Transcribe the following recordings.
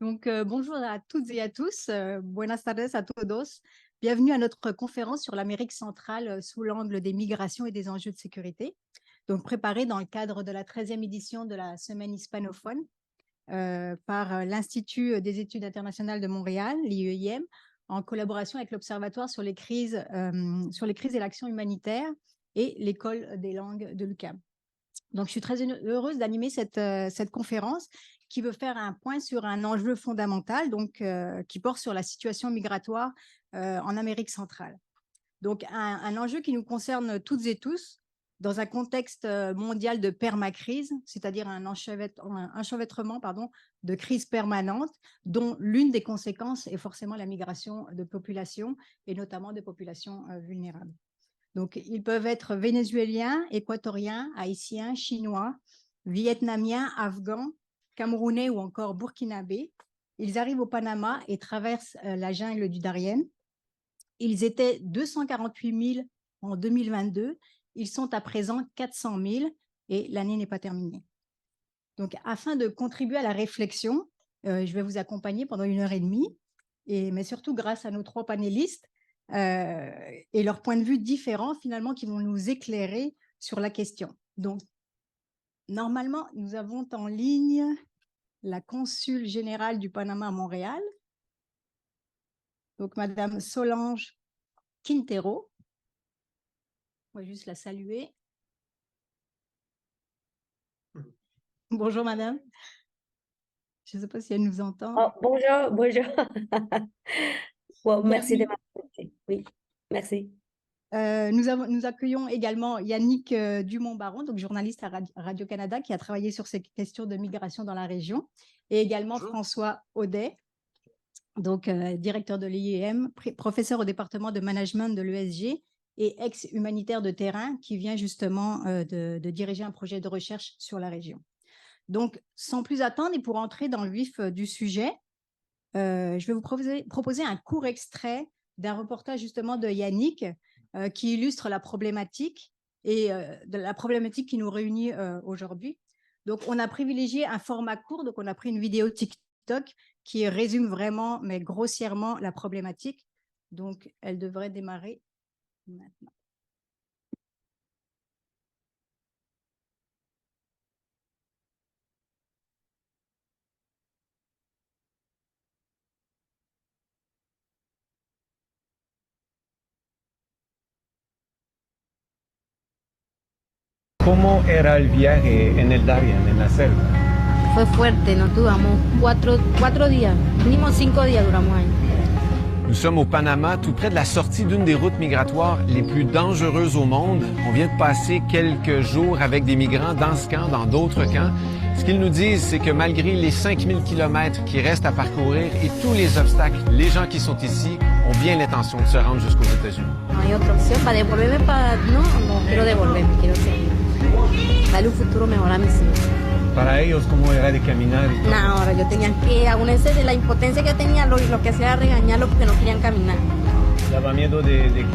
Donc, bonjour à toutes et à tous. Buenas tardes a todos. Bienvenue à notre conférence sur l'Amérique centrale sous l'angle des migrations et des enjeux de sécurité. Donc, préparée dans le cadre de la 13e édition de la Semaine hispanophone par l'Institut des études internationales de Montréal, l'IEIM, en collaboration avec l'Observatoire sur les crises et l'action humanitaire et l'École des langues de l'UQAM. Donc, je suis très heureuse d'animer cette conférence qui veut faire un point sur un enjeu fondamental, donc, qui porte sur la situation migratoire en Amérique centrale. Donc, un enjeu qui nous concerne toutes et tous dans un contexte mondial de permacrise, c'est-à-dire un enchevêtrement de crises permanentes, dont l'une des conséquences est forcément la migration de populations, et notamment de populations vulnérables. Donc, ils peuvent être vénézuéliens, équatoriens, haïtiens, chinois, vietnamiens, afghans, camerounais ou encore burkinabés. Ils arrivent au Panama et traversent la jungle du Darién. Ils étaient 248 000 en 2022. Ils sont à présent 400 000 et l'année n'est pas terminée. Donc, afin de contribuer à la réflexion, je vais vous accompagner pendant 1h30, mais surtout grâce à nos 3 panélistes, et leurs points de vue différents finalement qui vont nous éclairer sur la question. Donc, normalement, nous avons en ligne la consul générale du Panama à Montréal, donc Madame Solange Quintero. On va juste la saluer. Bonjour Madame. Je ne sais pas si elle nous entend. Oh, bonjour, bonjour. Wow, merci de Bienvenue. m'inviter. Oui, merci. Nous accueillons également Yannick Dumont-Baron, donc journaliste à Radio-Canada, qui a travaillé sur ces questions de migration dans la région, et également Bonjour. François Audet, donc directeur de l'IEM, professeur au département de management de l'ESG et ex-humanitaire de terrain, qui vient justement de diriger un projet de recherche sur la région. Donc, sans plus attendre et pour entrer dans le vif du sujet, je vais vous proposer un court extrait d'un reportage justement de Yannick qui illustre la problématique et de la problématique qui nous réunit aujourd'hui. Donc, on a privilégié un format court, donc on a pris une vidéo TikTok qui résume vraiment, mais grossièrement, la problématique. Donc, elle devrait démarrer maintenant. ¿Cómo era el viaje en el Darien, en la selva? Fue fuerte, nos duramos cuatro días, mínimo 5 días duramos ahí. Nous sommes au Panama, tout près de la sortie d'une des routes migratoires les plus dangereuses au monde. On vient de passer quelques jours avec des migrants dans ce camp, dans d'autres camps. Ce qu'ils nous disent, c'est que malgré les 5000 kilomètres qui restent à parcourir et tous les obstacles, les gens qui sont ici ont bien l'intention de se rendre jusqu'aux États-Unis. No hay otra opción, para devolverme, no quiero devolverme, quiero seguir. Darle un futuro mejor a mis hijos. Para ellos, ¿cómo era de caminar? No, ahora yo tenía que, aún ese de la impotencia que tenía, lo que hacía era regañarlos porque no querían caminar. ¿Daba miedo de qué?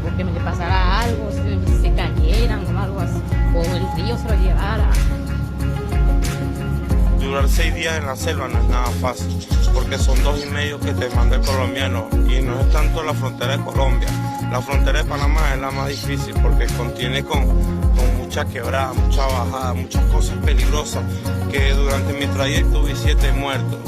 Porque me le pasara algo, se cayeran o algo así, o el río se lo llevara. Durar 6 días en la selva no es nada fácil, porque son 2 y medio que te manda el colombiano, y no es tanto la frontera de Colombia. La frontera de Panamá es la más difícil porque contiene con mucha quebrada, mucha bajada, muchas cosas peligrosas, que durante mi trayecto vi 7 muertos.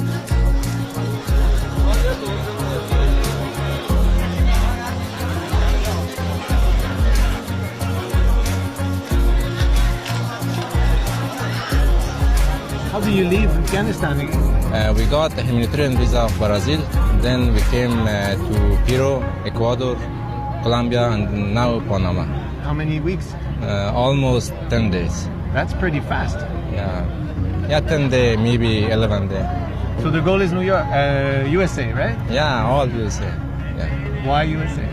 How do you leave Afghanistan? We got a humanitarian visa of Brazil, then we came to Peru, Ecuador, Colombia, and now Panama. How many weeks? Almost 10 days. That's pretty fast. Yeah, 10 days, maybe 11 days. So the goal is New York, USA, right? Yeah, all USA. Yeah. Why USA?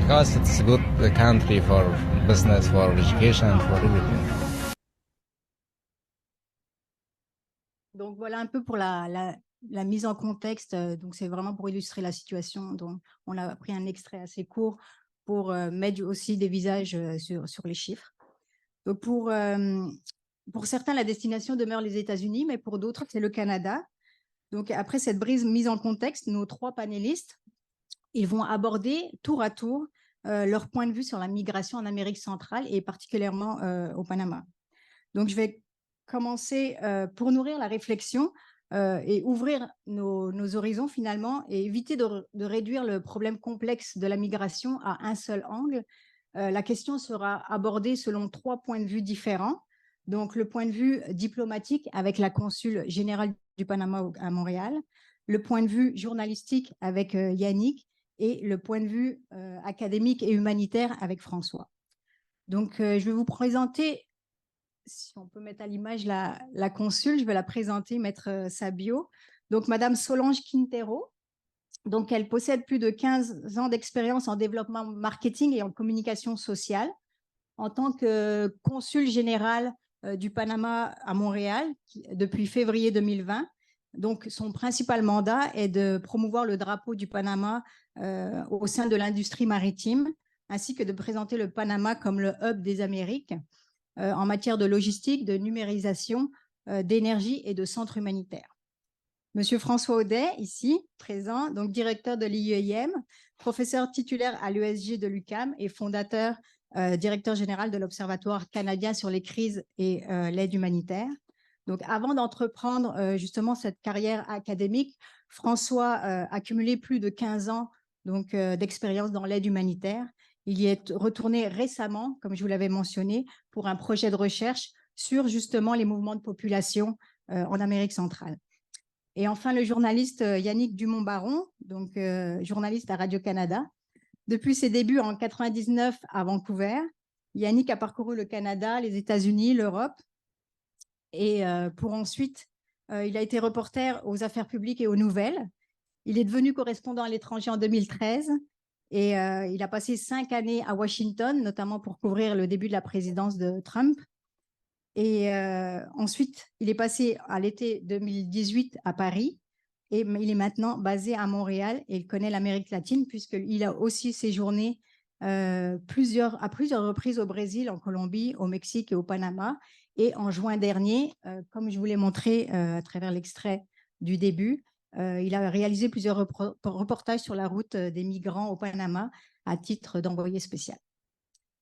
Because it's a good country for business, for education, for everything. Donc, voilà un peu pour la mise en contexte. Donc, c'est vraiment pour illustrer la situation. Donc, on a pris un extrait assez court pour mettre aussi des visages sur les chiffres. Donc, pour certains, la destination demeure les États-Unis, mais pour d'autres, c'est le Canada. Donc, après cette mise en contexte, nos 3 panélistes, ils vont aborder tour à tour leur point de vue sur la migration en Amérique centrale et particulièrement au Panama. Donc, je vais commencer pour nourrir la réflexion et ouvrir nos horizons finalement et éviter de réduire le problème complexe de la migration à un seul angle. La question sera abordée selon 3 points de vue différents. Donc, le point de vue diplomatique avec la consule générale du Panama à Montréal, le point de vue journalistique avec Yannick et le point de vue académique et humanitaire avec François. Donc, je vais vous présenter, si on peut mettre à l'image la consul, je vais la présenter, mettre sa bio. Donc, Madame Solange Quintero. Donc, elle possède plus de 15 ans d'expérience en développement marketing et en communication sociale. En tant que consul général du Panama à Montréal depuis février 2020. Donc, son principal mandat est de promouvoir le drapeau du Panama au sein de l'industrie maritime, ainsi que de présenter le Panama comme le hub des Amériques en matière de logistique, de numérisation, d'énergie et de centre humanitaire. Monsieur François Audet, ici, présent, donc directeur de l'IEIM, professeur titulaire à l'ESG de l'UQAM et fondateur, directeur général de l'Observatoire canadien sur les crises et l'aide humanitaire. Donc, avant d'entreprendre justement cette carrière académique, François a cumulé plus de 15 ans d'expérience dans l'aide humanitaire. Il y est retourné récemment, comme je vous l'avais mentionné, pour un projet de recherche sur justement les mouvements de population en Amérique centrale. Et enfin, le journaliste Yannick Dumont-Baron, donc journaliste à Radio-Canada. Depuis ses débuts en 1999 à Vancouver, Yannick a parcouru le Canada, les États-Unis, l'Europe. Et pour ensuite, il a été reporter aux affaires publiques et aux nouvelles. Il est devenu correspondant à l'étranger en 2013 et il a passé 5 années à Washington, notamment pour couvrir le début de la présidence de Trump. Et ensuite, il est passé à l'été 2018 à Paris et il est maintenant basé à Montréal et il connaît l'Amérique latine puisqu'il a aussi séjourné à plusieurs reprises au Brésil, en Colombie, au Mexique et au Panama. Et en juin dernier, comme je vous l'ai montré à travers l'extrait du début, il a réalisé plusieurs reportages sur la route des migrants au Panama à titre d'envoyé spécial.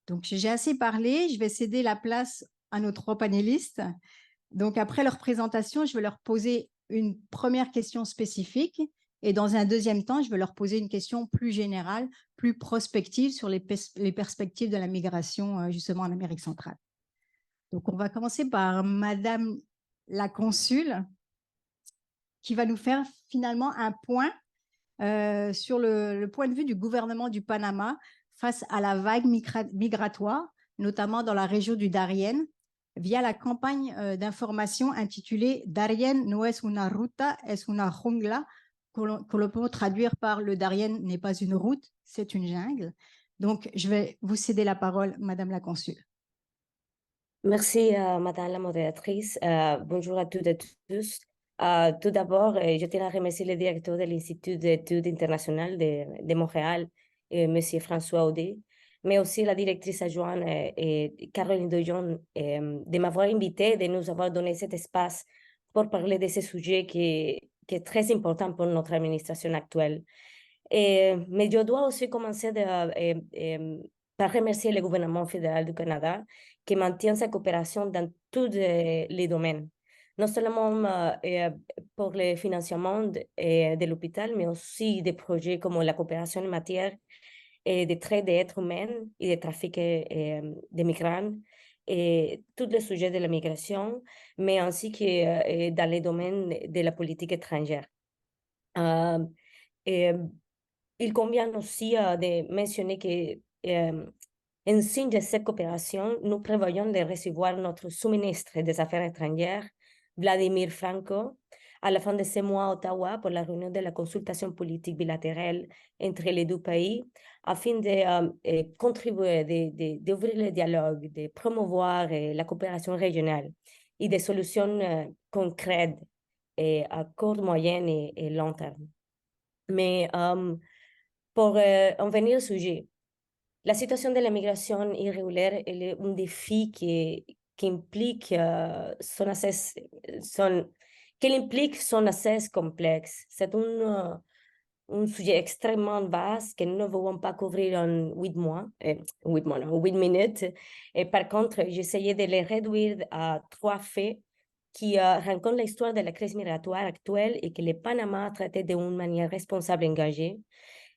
Donc, j'ai assez parlé. Je vais céder la place à nos 3 panélistes. Donc, après leur présentation, je vais leur poser une première question spécifique et dans un deuxième temps, je vais leur poser une question plus générale, plus prospective sur les perspectives de la migration justement en Amérique centrale. Donc, on va commencer par Madame la consul qui va nous faire finalement un point sur le point de vue du gouvernement du Panama face à la vague migratoire, notamment dans la région du Darién, via la campagne d'information intitulée « Darién no es una ruta, es una jungla », que l'on peut traduire par « Le Darién n'est pas une route, c'est une jungle ». Donc, je vais vous céder la parole, Madame la consul. Merci, Madame la modératrice. Bonjour à toutes et tous. Tout d'abord, je tiens à remercier le directeur de l'Institut d'études internationales de Montréal, Monsieur François Audet, mais aussi la directrice adjointe Caroline Doyon, de m'avoir invité, de nous avoir donné cet espace pour parler de ce sujet qui est très important pour notre administration actuelle. Mais je dois aussi commencer par remercier le gouvernement fédéral du Canada qui maintient sa coopération dans tous les domaines, non seulement pour le financement de l'hôpital, mais aussi des projets comme la coopération en matière de traite d'êtres humains et de trafic de migrants, et tous les sujets de la migration, mais ainsi que dans les domaines de la politique étrangère. Il convient aussi de mentionner que en signe de cette coopération, nous prévoyons de recevoir notre sous-ministre des Affaires étrangères, Vladimir Franco, à la fin de ce mois à Ottawa pour la réunion de la consultation politique bilatérale entre les 2 pays, afin de contribuer, d'ouvrir le dialogue, de promouvoir la coopération régionale et des solutions concrètes à court, moyen et long terme. Mais pour en venir au sujet, la situation de la migration irrégulière est un défi qui implique qu'elle implique sont assez complexes. C'est un sujet extrêmement vaste que nous ne pouvons pas couvrir en 8 minutes. Et par contre, j'essayais de les réduire à 3 faits qui racontent l'histoire de la crise migratoire actuelle et que le Panama a traité d'une manière responsable et engagée.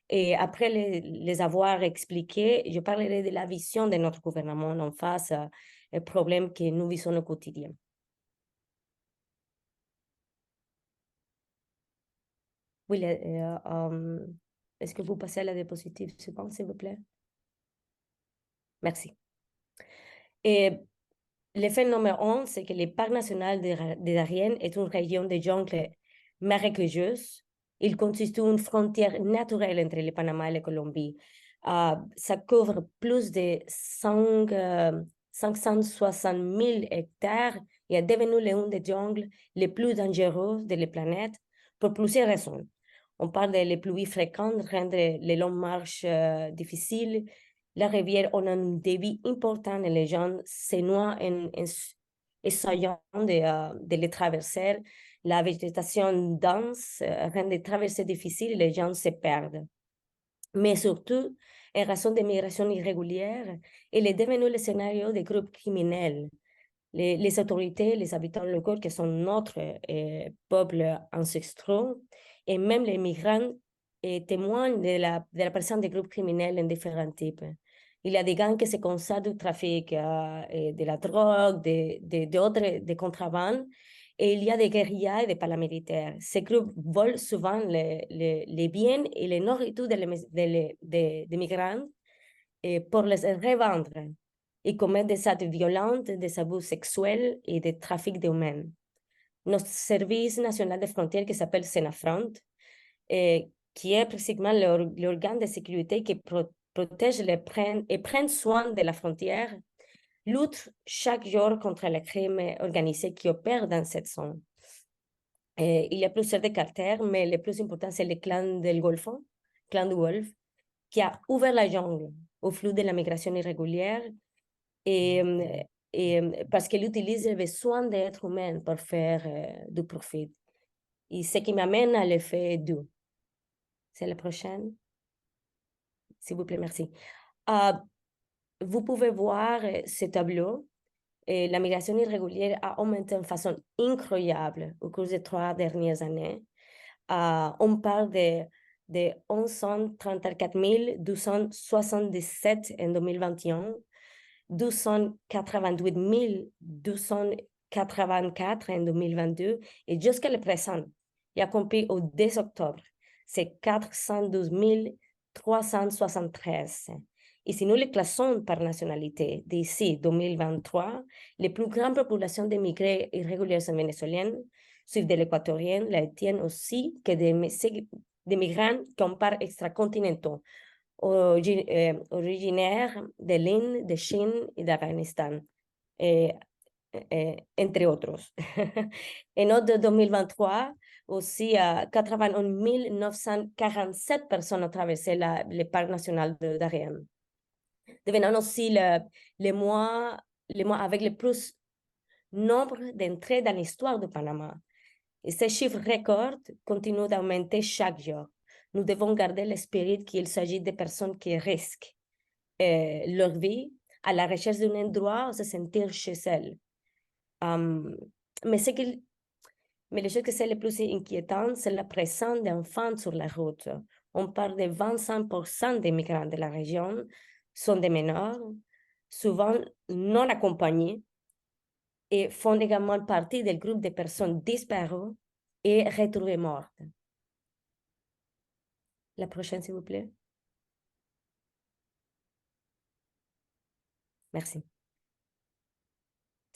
Et après les avoir expliqués, je parlerai de la vision de notre gouvernement en face aux problèmes que nous vivons au quotidien. Oui, est-ce que vous passez à la diapositive suivante, s'il vous plaît? Merci. Et l'effet numéro 1, c'est que le parc national de Darien est une région de jungle marécageuse. Il constitue une frontière naturelle entre le Panama et la Colombie. Ça couvre plus de 560 000 hectares et est devenu l'un des jungles les plus dangereux de la planète pour plusieurs raisons. On parle des pluies fréquentes, rendre les longues marches difficiles. La rivière a un débit important et les gens se noient en essayant de les traverser. La végétation dense rend les traversées difficiles et les gens se perdent. Mais surtout, en raison des migrations irrégulières, il est devenu le scénario des groupes criminels. Les autorités, les habitants locaux qui sont notre peuple ancestraux, et même les migrants témoignent de la présence des groupes criminels en différents types. Il y a des gangs qui se concentrent du trafic de la drogue, des contrabandes, et il y a des guérillas et des paramilitaires. Ces groupes volent souvent les biens et les nourritures des migrants pour les revendre et commettre des actes violents, des abus sexuels et des trafics d'humains. Notre service national de frontières qui s'appelle Senafront, qui est précisément l'organe de sécurité qui protège et prend soin de la frontière, lutte chaque jour contre le crime organisé qui opère dans cette zone. Il y a plusieurs caractères, mais le plus important, c'est le clan du Golfe, qui a ouvert la jungle au flux de la migration irrégulière et parce qu'il utilise le besoin d'être humain pour faire du profit. Et ce qui m'amène à l'effet du. C'est la prochaine. S'il vous plaît, merci. Vous pouvez voir ce tableau. La migration irrégulière a augmenté de façon incroyable au cours des 3 dernières années. On parle de 134 277 en 2021, 288 284 en 2022, et jusqu'à le présent, y compris au 10 octobre, c'est 412 373. Et si nous les classons par nationalité, d'ici 2023, les plus grandes populations d'immigrés irréguliers sont vénézuéliennes, suivies de l'équatorienne, l'haïtienne aussi, que des migrants qui ont part extracontinentaux, originaires de l'Inde, de Chine et d'Afghanistan, entre autres. En 2023, aussi, 81 947 personnes ont traversé le parc national de Darien, devenant aussi les mois avec le plus nombre d'entrées dans l'histoire du Panama. Et ces chiffres records continuent d'augmenter chaque jour. Nous devons garder l'esprit qu'il s'agit de personnes qui risquent leur vie à la recherche d'un endroit où se sentir chez elles. Mais le chose qui est le plus inquiétant, c'est la présence d'enfants sur la route. On parle de 25% des migrants de la région sont des mineurs, souvent non accompagnés, et font également partie du groupe de personnes disparues et retrouvées mortes. La prochaine, s'il vous plaît. Merci.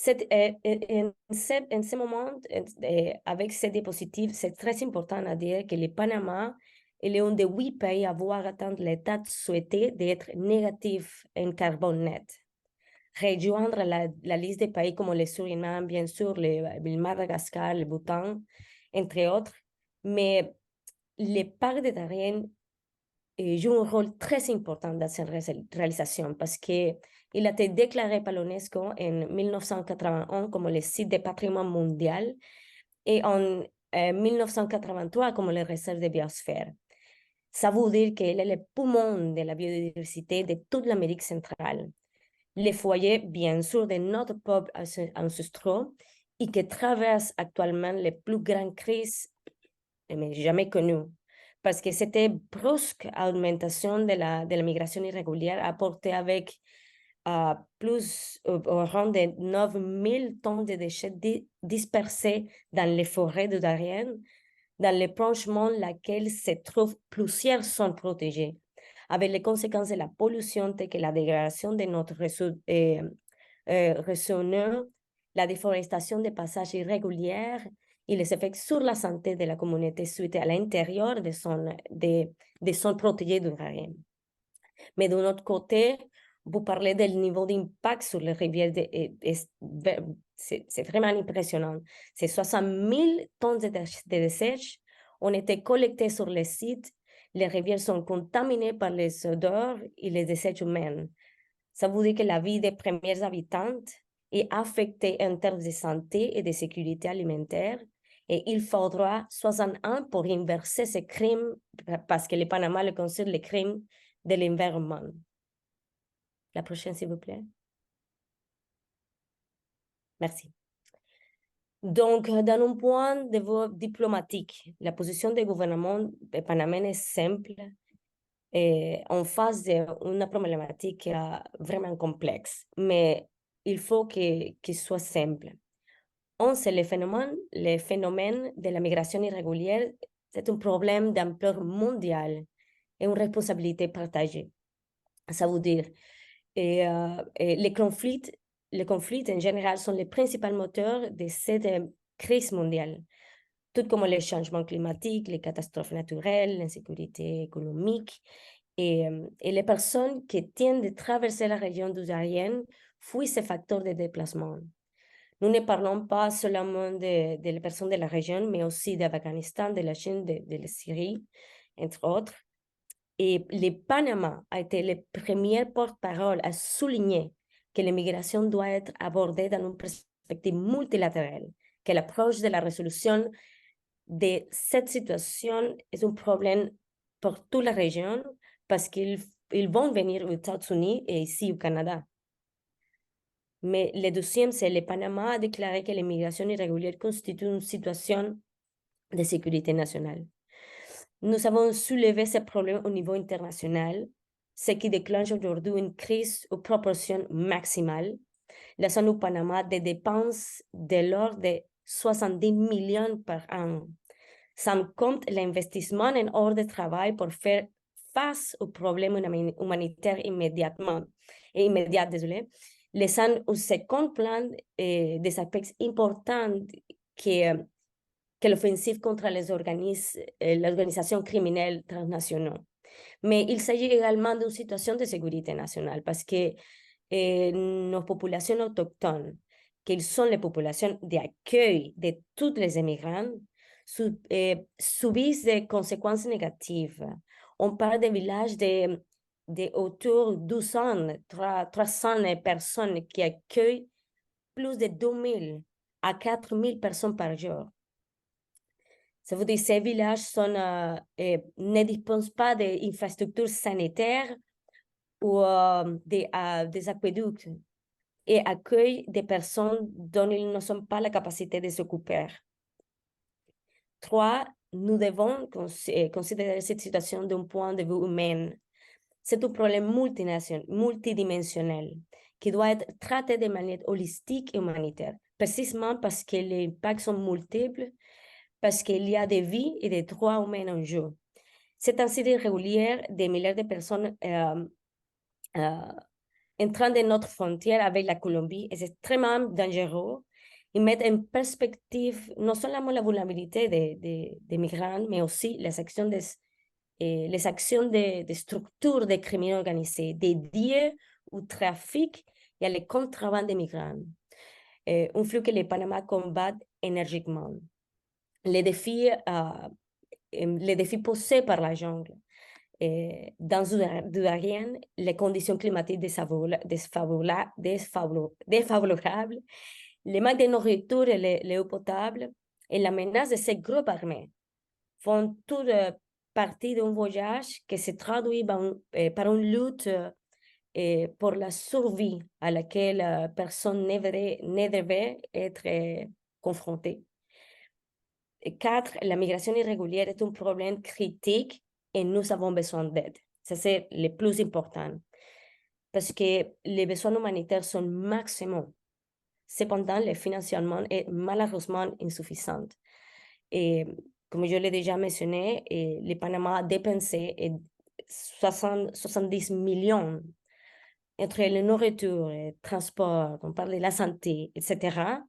En ce moment, avec ces diapositives, c'est très important à dire que le Panama est un des 8 pays à avoir atteint l'état souhaité d'être négatif en carbone net. Rejoindre la liste des pays comme le Suriname, bien sûr, le Madagascar, le Bhoutan, entre autres. Mais le parc de Darien joue un rôle très important dans cette réalisation parce qu'il a été déclaré par l'UNESCO en 1981 comme le site de patrimoine mondial et en 1983 comme les réserves de biosphère. Ça veut dire qu'elle est le poumon de la biodiversité de toute l'Amérique centrale. Les foyers, bien sûr, de notre peuple ancestraux et qui traverse actuellement les plus grandes crises mais jamais connues. Parce que cette brusque augmentation de la migration irrégulière apportée avec plus au rang de 9000 tonnes de déchets dispersés dans les forêts de Darien, dans les branchements lesquels se trouvent plusieurs zones protégées, avec les conséquences de la pollution telles que la dégradation de notre réseau la déforestation des passages irréguliers et les effets sur la santé de la communauté suite à l'intérieur des zones protégées du Darien. Mais d'un autre côté, vous parlez du niveau d'impact sur les rivières, c'est vraiment impressionnant. C'est 60 000 tonnes de déchets ont été collectés sur les sites. Les rivières sont contaminées par les odeurs et les déchets humains. Ça veut dire que la vie des premières habitantes est affectée en termes de santé et de sécurité alimentaire. Et il faudra 61 pour inverser ces crimes, parce que le Panama le considère les crimes de l'environnement. La prochaine, s'il vous plaît. Merci. Donc, dans un point de vue diplomatique, la position du gouvernement panamien est simple et en face d'une problématique vraiment complexe, mais il faut qu'il soit simple. C'est le phénomène de la migration irrégulière, c'est un problème d'ampleur mondiale et une responsabilité partagée. Ça veut dire les conflits en général sont les principaux moteurs de cette crise mondiale, tout comme les changements climatiques, les catastrophes naturelles, l'insécurité économique. Et les personnes qui tiennent de traverser la région du Darien fuient ces facteurs de déplacement. Nous ne parlons pas seulement des personnes de la région, mais aussi d'Afghanistan, de la Chine, de la Syrie, entre autres. Et le Panama a été le premier porte-parole à souligner que l'immigration doit être abordée dans une perspective multilatérale, que l'approche de la résolution de cette situation est un problème pour toute la région parce qu'ils vont venir aux États-Unis et ici au Canada. Mais le deuxième, c'est le Panama a déclaré que l'immigration irrégulière constitue une situation de sécurité nationale. Nous avons soulevé ce problème au niveau international, ce qui déclenche aujourd'hui une crise aux proportions maximales, laissant au Panama des dépenses de l'ordre de 70 millions par an, sans compte l'investissement en heures de travail pour faire face aux problèmes humanitaires immédiat, laissant au second plan des aspects importants que l'offensive contre les organisations criminelles transnationales. Mais il s'agit également d'une situation de sécurité nationale parce que nos populations autochtones, qui sont les populations d'accueil de tous les immigrants, subissent des conséquences négatives. On parle de villages de autour de 300 personnes qui accueillent plus de 2000 à 4000 personnes par jour. Ça veut dire que ces villages ne disposent pas d'infrastructures sanitaires ou des aqueducs et accueillent des personnes dont ils n'ont pas la capacité de s'occuper. 3, nous devons considérer cette situation d'un point de vue humain. C'est un problème multidimensionnel qui doit être traité de manière holistique et humanitaire, précisément parce que les impacts sont multiples, parce qu'il y a des vies et des droits humains en jeu. Cette incident irrégulière des milliers de personnes entrant de notre frontière avec la Colombie est extrêmement dangereux et met en perspective non seulement la vulnérabilité des migrants, mais aussi les actions des structures de criminels organisés dédiées au trafic et à la contrebande des migrants. Un flux que le Panama combat énergiquement. Les défis posés par la jungle. Dans le Darien, les conditions climatiques défavorables, les manques de nourriture et l'eau potable, et la menace de ces groupes armés font toute partie d'un voyage qui se traduit par une lutte pour la survie à laquelle personne ne devait être confronté. 4, la migration irrégulière est un problème critique et nous avons besoin d'aide. Ça, c'est le plus important. Parce que les besoins humanitaires sont maximum. Cependant, le financement est malheureusement insuffisant. Et comme je l'ai déjà mentionné, le Panama a dépensé 70 millions entre la nourriture, le transport, on parle de la santé, etc.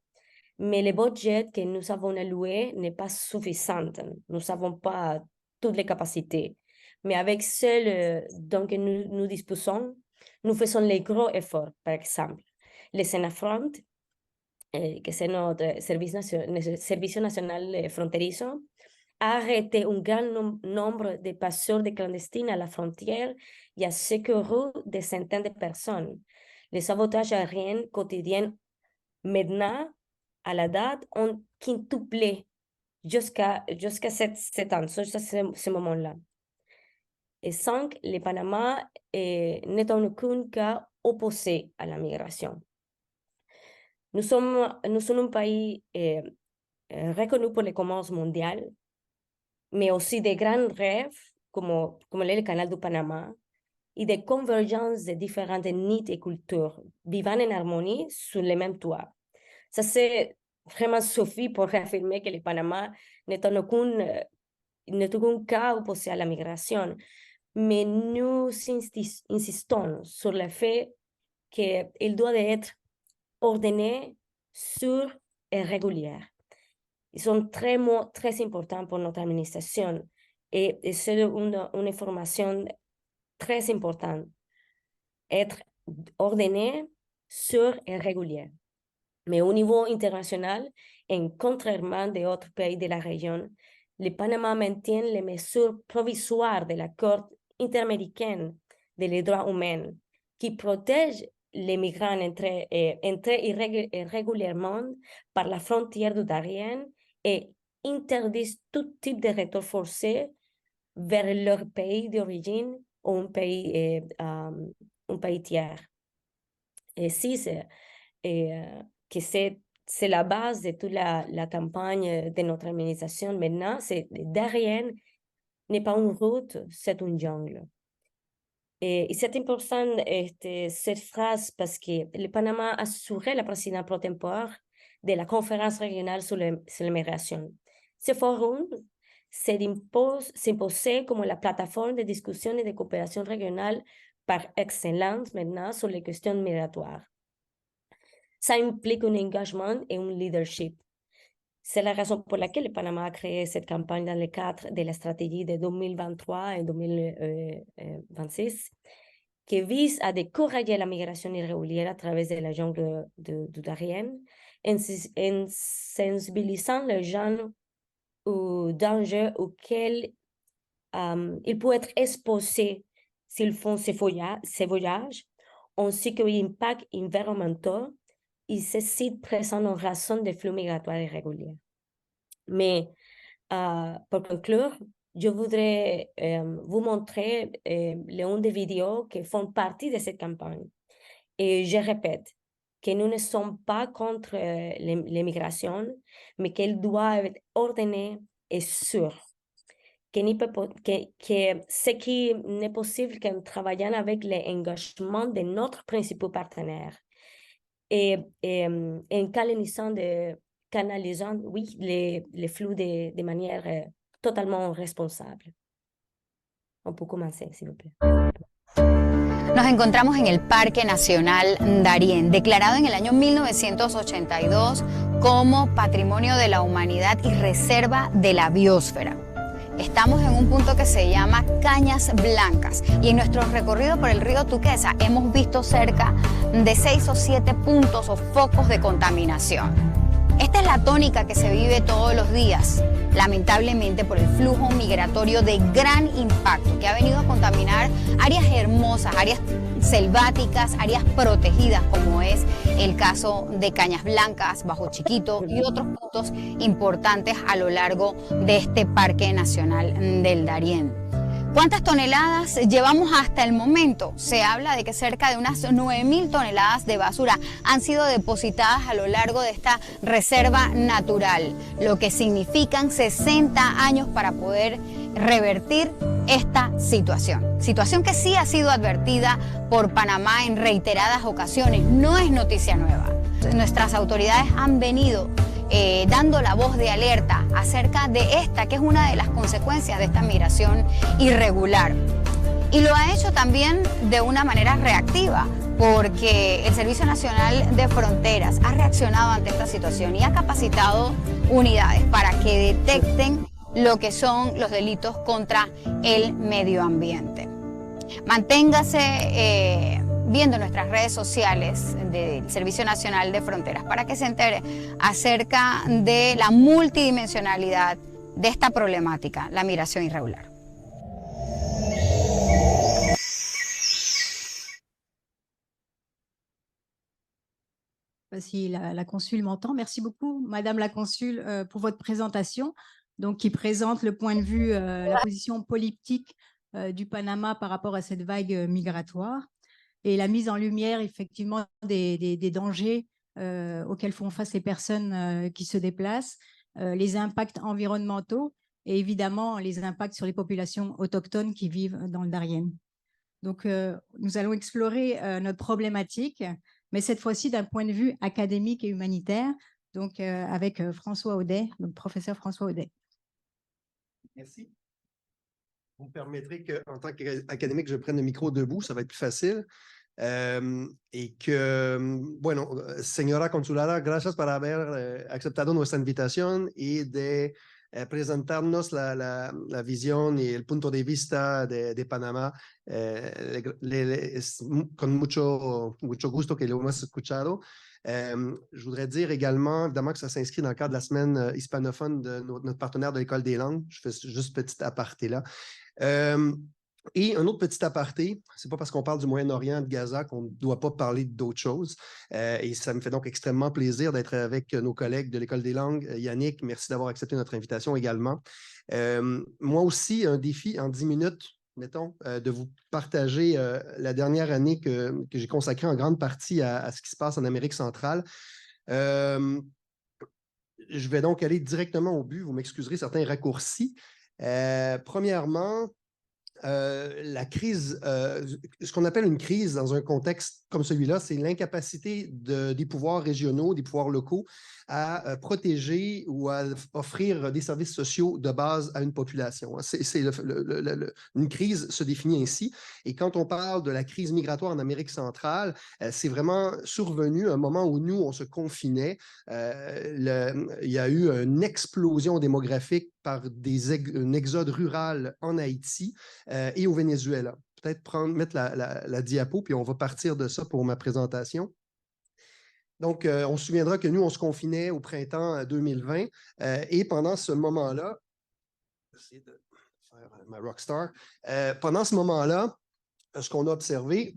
Mais le budget que nous avons alloué n'est pas suffisant. Nous n'avons pas toutes les capacités. Mais avec celles dont nous disposons, nous faisons les gros efforts. Par exemple, le SENAFRONT, que c'est notre service national fronterizo, a arrêté un grand nombre de passeurs de clandestines à la frontière et a secouru des centaines de personnes. Les sabotages aériens quotidiens maintenant, à la date, ont quintuplé jusqu'à ce moment-là. Et 5, le Panama n'est en aucun cas opposé à la migration. Nous sommes un pays reconnu pour le commerce mondial, mais aussi des grands rêves, comme le canal du Panama, et des convergences de différentes nids et cultures vivant en harmonie sous le même toit. Ça, c'est vraiment suffit pour réaffirmer que le Panama n'est en aucun cas opposé à la migration. Mais nous insistons sur le fait qu'il doit être ordonné, sûr et régulier. Ils sont très importants pour notre administration et c'est une information très importante. Être ordonné, sûr et régulier. Mais au niveau international, et contrairement à d'autres pays de la région, le Panama maintient les mesures provisoires de l'accord interaméricain des droits humains qui protège les migrants entrés irrégulièrement par la frontière du Darien et interdisent tout type de retour forcé vers leur pays d'origine ou un pays tiers. Et si que c'est la base de toute la campagne de notre administration maintenant, c'est Darien n'est pas une route, c'est une jungle. Et c'est important cette phrase parce que le Panama a assuré la présidence pro tempore de la conférence régionale sur l'immigration. Ce forum s'imposait comme la plateforme de discussion et de coopération régionale par excellence maintenant sur les questions migratoires. Ça implique un engagement et un leadership. C'est la raison pour laquelle le Panama a créé cette campagne dans le cadre de la stratégie de 2023 et 2026 qui vise à décourager la migration irrégulière à travers de la jungle du Darien en sensibilisant les gens aux dangers auxquels ils peuvent être exposés s'ils font ces voyages, ainsi que l'impact environnemental et ces sites présents en raison des flux migratoires irréguliers. Mais pour conclure, je voudrais vous montrer l'une des vidéos qui font partie de cette campagne. Et je répète que nous ne sommes pas contre l'immigration, mais qu'elle doit être ordonnée et sûre. Que ce qui n'est possible qu'en travaillant avec l'engagement de notre principal partenaire et en canalisant les flux de manière totalement responsable. On peut commencer, s'il vous plaît. Nos encontramos en el Parque Nacional Darién, declarado en el año 1982 como Patrimonio de la Humanidad y Reserva de la Biosfera. Estamos en un punto que se llama Cañas Blancas y en nuestro recorrido por el río Tuquesa hemos visto cerca de 6 o 7 puntos o focos de contaminación. Esta es la tónica que se vive todos los días, lamentablemente por el flujo migratorio de gran impacto que ha venido a contaminar áreas hermosas, áreas selváticas, áreas protegidas, como es el caso de Cañas Blancas, Bajo Chiquito y otros puntos importantes a lo largo de este Parque Nacional del Darién. ¿Cuántas toneladas llevamos hasta el momento? Se habla de que cerca de unas 9.000 toneladas de basura han sido depositadas a lo largo de esta reserva natural, lo que significan 60 años para poder revertir esta situación. Situación que sí ha sido advertida por Panamá en reiteradas ocasiones, no es noticia nueva. Nuestras autoridades han venido dando la voz de alerta acerca de esta, que es una de las consecuencias de esta migración irregular. Y lo ha hecho también de una manera reactiva, porque el Servicio Nacional de Fronteras ha reaccionado ante esta situación y ha capacitado unidades para que detecten lo que son los delitos contra el medio ambiente. Manténgase viendo nuestras redes sociales del Servicio Nacional de Fronteras para que se entere acerca de la multidimensionalidad de esta problemática, la migración irrégular. Si la consul m'entend. Merci beaucoup, Madame la consul, pour votre présentation, donc, qui présente le point de vue, la position politique du Panama par rapport à cette vague migratoire et la mise en lumière, effectivement, des dangers auxquels font face les personnes qui se déplacent, les impacts environnementaux et évidemment les impacts sur les populations autochtones qui vivent dans le Darién. Donc, nous allons explorer notre problématique, mais cette fois-ci d'un point de vue académique et humanitaire, donc avec François Audet, donc professeur François Audet. Merci. Vous me permettrez qu'en tant qu'académique, je prenne le micro debout, ça va être plus facile. Bueno, señora consulada, gracias por haber aceptado nuestra invitación y de presentarnos la visión y el punto de vista de Panamá. Es con mucho gusto que lo hemos escuchado. Je voudrais dire également, évidemment, que ça s'inscrit dans le cadre de la semaine hispanophone de notre partenaire de l'École des langues. Je fais juste petit aparté là. Et un autre petit aparté, c'est pas parce qu'on parle du Moyen-Orient, de Gaza, qu'on ne doit pas parler d'autres choses. Et ça me fait donc extrêmement plaisir d'être avec nos collègues de l'École des langues. Yannick, merci d'avoir accepté notre invitation également. Moi aussi, un défi en 10 minutes, mettons, de vous partager la dernière année que j'ai consacrée en grande partie à ce qui se passe en Amérique centrale. Je vais donc aller directement au but. Vous m'excuserez certains raccourcis. Premièrement, la crise, ce qu'on appelle une crise dans un contexte comme celui-là, c'est l'incapacité des pouvoirs régionaux, des pouvoirs locaux à protéger ou à offrir des services sociaux de base à une population. Une crise se définit ainsi. Et quand on parle de la crise migratoire en Amérique centrale, c'est vraiment survenu à un moment où nous, on se confinait. Il y a eu une explosion démographique par un exode rural en Haïti et au Venezuela. Peut-être mettre la diapo, puis on va partir de ça pour ma présentation. Donc, on se souviendra que nous, on se confinait au printemps 2020 et pendant ce moment-là, j'essaie de faire ma rockstar, pendant ce moment-là, ce qu'on a observé,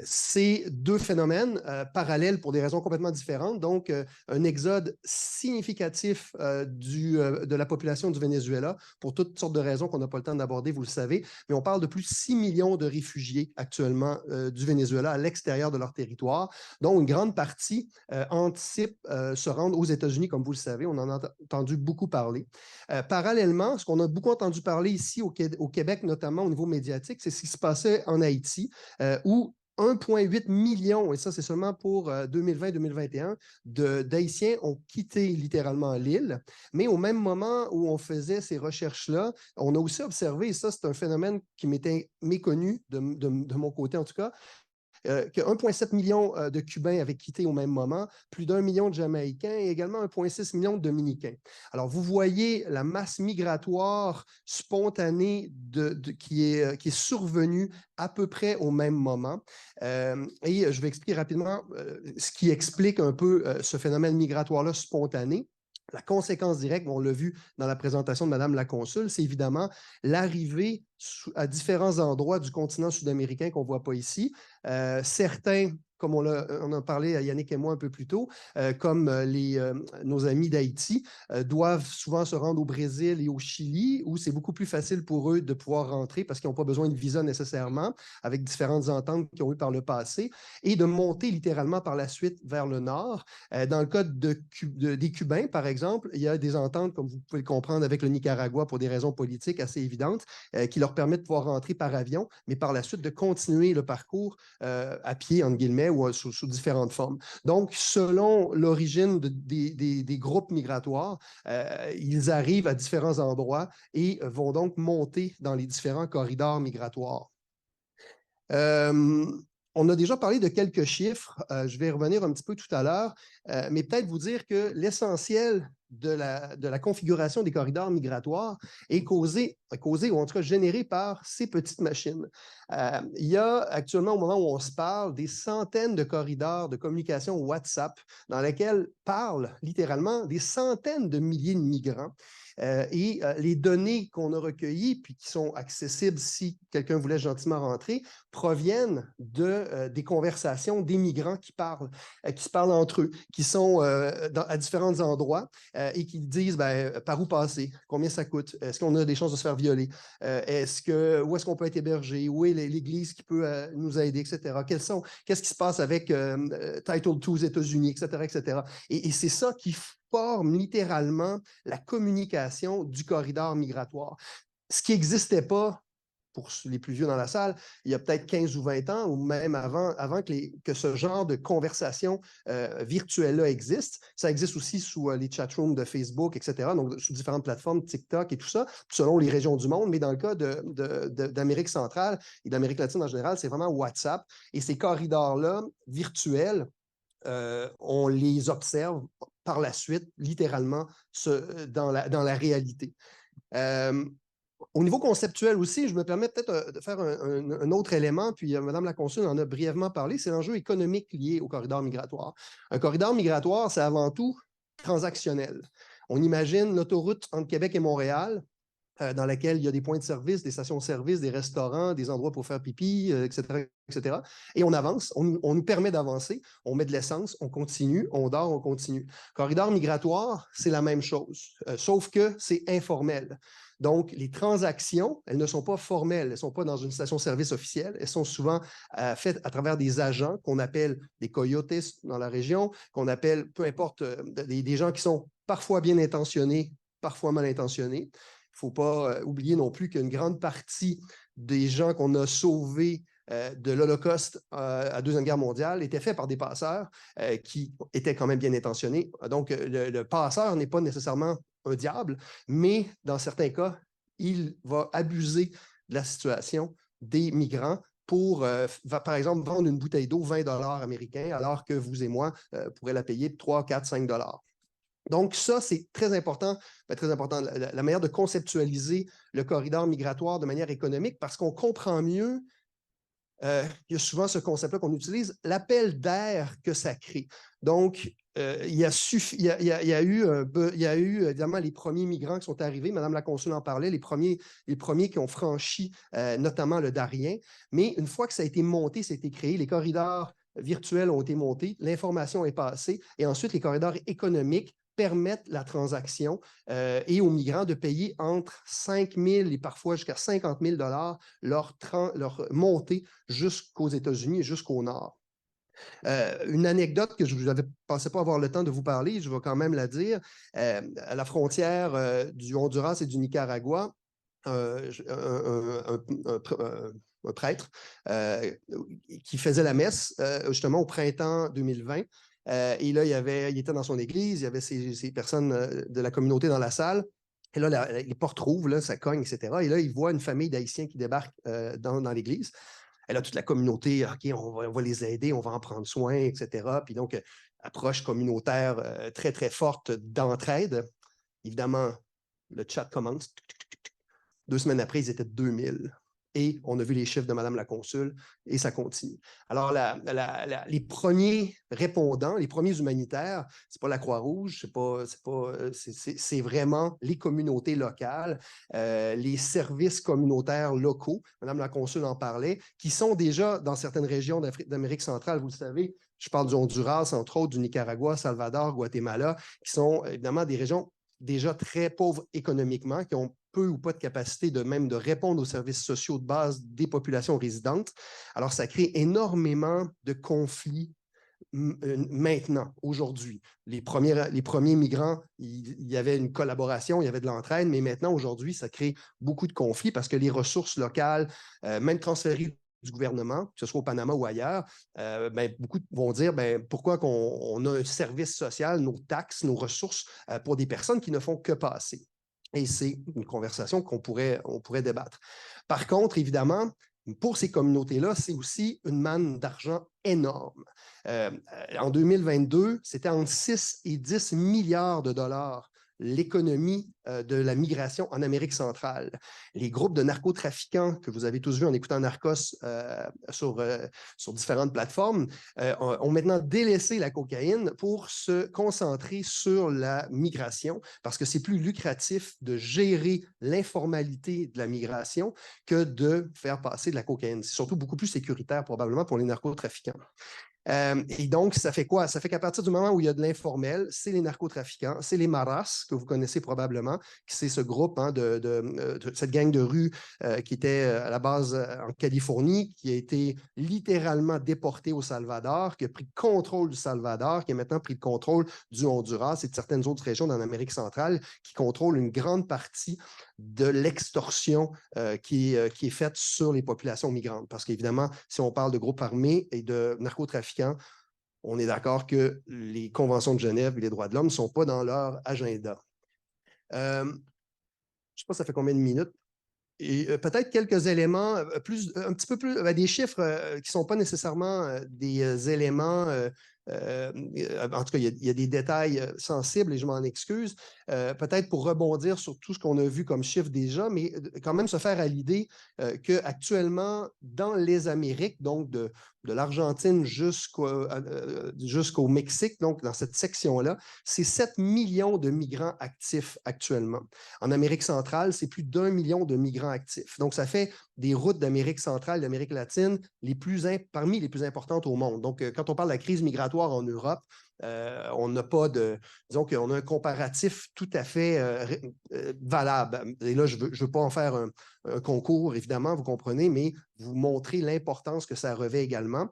c'est deux phénomènes parallèles pour des raisons complètement différentes. Donc, un exode significatif de la population du Venezuela pour toutes sortes de raisons qu'on n'a pas le temps d'aborder, vous le savez. Mais on parle de plus de 6 millions de réfugiés actuellement du Venezuela à l'extérieur de leur territoire, dont une grande partie anticipe se rendre aux États-Unis, comme vous le savez. On en a entendu beaucoup parler. Parallèlement, ce qu'on a beaucoup entendu parler ici au Québec, notamment au niveau médiatique, c'est ce qui se passait en Haïti, où 1,8 million, et ça c'est seulement pour 2020-2021, d'Haïtiens ont quitté littéralement l'île. Mais au même moment où on faisait ces recherches-là, on a aussi observé, et ça c'est un phénomène qui m'était méconnu de mon côté en tout cas, que 1,7 million de Cubains avaient quitté au même moment, plus d'1 million de Jamaïcains et également 1,6 million de Dominicains. Alors, vous voyez la masse migratoire spontanée qui est survenue à peu près au même moment. Et je vais expliquer rapidement ce qui explique un peu ce phénomène migratoire-là spontané. La conséquence directe, on l'a vu dans la présentation de Mme la consul, c'est évidemment l'arrivée à différents endroits du continent sud-américain qu'on ne voit pas ici. Certains, comme on a parlé à Yannick et moi un peu plus tôt, comme nos amis d'Haïti, doivent souvent se rendre au Brésil et au Chili, où c'est beaucoup plus facile pour eux de pouvoir rentrer parce qu'ils n'ont pas besoin de visa nécessairement, avec différentes ententes qu'ils ont eues par le passé, et de monter littéralement par la suite vers le nord. Dans le cas des Cubains, par exemple, il y a des ententes, comme vous pouvez le comprendre, avec le Nicaragua pour des raisons politiques assez évidentes, qui leur permettent de pouvoir rentrer par avion, mais par la suite de continuer le parcours à pied, entre guillemets, ou sous différentes formes. Donc, selon l'origine des groupes migratoires, ils arrivent à différents endroits et vont donc monter dans les différents corridors migratoires. On a déjà parlé de quelques chiffres, je vais y revenir un petit peu tout à l'heure, mais peut-être vous dire que l'essentiel de la configuration des corridors migratoires est causé ou en tout cas généré par ces petites machines. Il y a actuellement, au moment où on se parle, des centaines de corridors de communication WhatsApp dans lesquels parlent littéralement des centaines de milliers de migrants. Et les données qu'on a recueillies, puis qui sont accessibles si quelqu'un voulait gentiment rentrer, proviennent des conversations des migrants qui se parlent entre eux, qui sont à différents endroits et qui disent par où passer, combien ça coûte, est-ce qu'on a des chances de se faire violer, où est-ce qu'on peut être hébergé, où est l'église qui peut nous aider, etc. Qu'est-ce qui se passe avec Title II aux États-Unis, etc., etc. Et c'est ça qui forme littéralement la communication du corridor migratoire. Ce qui n'existait pas, pour les plus vieux dans la salle, il y a peut-être 15 ou 20 ans, ou même avant que ce genre de conversation virtuelle-là existe. Ça existe aussi sous les chatrooms de Facebook, etc., donc sous différentes plateformes, TikTok et tout ça, selon les régions du monde. Mais dans le cas d'Amérique centrale et d'Amérique latine en général, c'est vraiment WhatsApp. Et ces corridors-là virtuels, on les observe par la suite, littéralement, dans la réalité. Au niveau conceptuel aussi, je me permets peut-être de faire un autre élément, puis Mme la consul en a brièvement parlé, c'est l'enjeu économique lié au corridor migratoire. Un corridor migratoire, c'est avant tout transactionnel. On imagine l'autoroute entre Québec et Montréal, dans laquelle il y a des points de service, des stations-service, des restaurants, des endroits pour faire pipi, etc., etc. Et on avance, on nous permet d'avancer, on met de l'essence, on continue, on dort, on continue. Corridor migratoire, c'est la même chose, sauf que c'est informel. Donc, les transactions, elles ne sont pas formelles, elles ne sont pas dans une station-service officielle, elles sont souvent faites à travers des agents qu'on appelle des coyotes dans la région, qu'on appelle, peu importe, des gens qui sont parfois bien intentionnés, parfois mal intentionnés. Il ne faut pas oublier non plus qu'une grande partie des gens qu'on a sauvés de l'Holocauste à la Deuxième Guerre mondiale étaient faits par des passeurs qui étaient quand même bien intentionnés. Donc, le passeur n'est pas nécessairement un diable, mais dans certains cas, il va abuser de la situation des migrants pour, par exemple, vendre une bouteille d'eau 20 $ américains, alors que vous et moi pourrions la payer 3, 4, 5 $. Donc, ça, c'est très important, la manière de conceptualiser le corridor migratoire de manière économique, parce qu'on comprend mieux, il y a souvent ce concept-là qu'on utilise, l'appel d'air que ça crée. Donc, il y a eu évidemment les premiers migrants qui sont arrivés, Mme la consul en parlait, les premiers qui ont franchi notamment le Darien, mais une fois que ça a été monté, ça a été créé, les corridors virtuels ont été montés, l'information est passée, et ensuite les corridors économiques permettent la transaction et aux migrants de payer entre 5 000 et parfois jusqu'à 50 000 $ leur montée jusqu'aux États-Unis et jusqu'au nord. Une anecdote que je ne pensais pas avoir le temps de vous parler, je vais quand même la dire. À la frontière du Honduras et du Nicaragua, un prêtre qui faisait la messe justement au printemps 2020. Et là, il était dans son église, il y avait ces personnes de la communauté dans la salle. Et là, les portes rouvrent, là, ça cogne, etc. Et là, il voit une famille d'Haïtiens qui débarque dans l'église. Et là, toute la communauté, OK, on va les aider, on va en prendre soin, etc. Puis donc, approche communautaire très, très forte d'entraide. Évidemment, le chat commence. 2 semaines après, ils étaient 2000. Et on a vu les chiffres de Mme la consul et ça continue. Alors, les premiers répondants, les premiers humanitaires, ce n'est pas la Croix-Rouge, c'est vraiment les communautés locales, les services communautaires locaux, Mme la consul en parlait, qui sont déjà dans certaines régions d'Amérique centrale, vous le savez. Je parle du Honduras, entre autres, du Nicaragua, Salvador, Guatemala, qui sont évidemment des régions déjà très pauvres économiquement, qui ont peu ou pas de capacité de même de répondre aux services sociaux de base des populations résidentes. Alors, ça crée énormément de conflits maintenant, aujourd'hui. Les premiers migrants, il y avait une collaboration, il y avait de l'entraide, mais maintenant, aujourd'hui, ça crée beaucoup de conflits parce que les ressources locales, même transférées du gouvernement, que ce soit au Panama ou ailleurs, beaucoup vont dire pourquoi on a un service social, nos taxes, nos ressources pour des personnes qui ne font que passer. Et c'est une conversation on pourrait débattre. Par contre, évidemment, pour ces communautés-là, c'est aussi une manne d'argent énorme. En 2022, c'était entre 6 et 10 milliards de dollars l'économie de la migration en Amérique centrale. Les groupes de narcotrafiquants que vous avez tous vus en écoutant Narcos sur différentes plateformes ont maintenant délaissé la cocaïne pour se concentrer sur la migration parce que c'est plus lucratif de gérer l'informalité de la migration que de faire passer de la cocaïne. C'est surtout beaucoup plus sécuritaire probablement pour les narcotrafiquants. Et donc, ça fait quoi? Ça fait qu'à partir du moment où il y a de l'informel, c'est les narcotrafiquants, c'est les maras, que vous connaissez probablement, c'est ce groupe de cette gang de rue qui était à la base en Californie, qui a été littéralement déporté au Salvador, qui a pris le contrôle du Salvador, qui a maintenant pris le contrôle du Honduras et de certaines autres régions dans l'Amérique centrale, qui contrôlent une grande partie de l'extorsion qui est faite sur les populations migrantes. Parce qu'évidemment, si on parle de groupes armés et de narcotrafiquants, on est d'accord que les conventions de Genève et les droits de l'homme ne sont pas dans leur agenda. Je ne sais pas ça fait combien de minutes. Et peut-être quelques éléments, un petit peu plus, des chiffres qui ne sont pas nécessairement des éléments. En tout cas, il y a des détails sensibles et je m'en excuse. Peut-être pour rebondir sur tout ce qu'on a vu comme chiffre déjà, mais quand même se faire à l'idée qu'actuellement, dans les Amériques, donc de l'Argentine jusqu'au Mexique, donc dans cette section-là, c'est 7 millions de migrants actifs actuellement. En Amérique centrale, c'est plus d'1 million de migrants actifs. Donc, ça fait des routes d'Amérique centrale, d'Amérique latine, parmi les plus importantes au monde. Donc, quand on parle de la crise migratoire en Europe, on n'a pas disons qu'on a un comparatif tout à fait valable. Et là, je veux pas en faire un concours, évidemment, vous comprenez, mais vous montrer l'importance que ça revêt également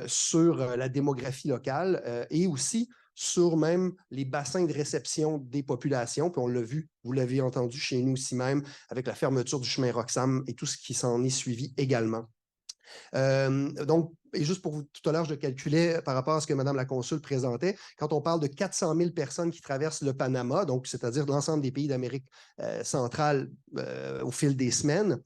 sur la démographie locale et aussi sur même les bassins de réception des populations. Puis on l'a vu, vous l'avez entendu chez nous ici même, avec la fermeture du chemin Roxham et tout ce qui s'en est suivi également. Donc, et juste pour vous, tout à l'heure, je calculais par rapport à ce que Mme la consul présentait, quand on parle de 400 000 personnes qui traversent le Panama, donc c'est-à-dire l'ensemble des pays d'Amérique centrale au fil des semaines,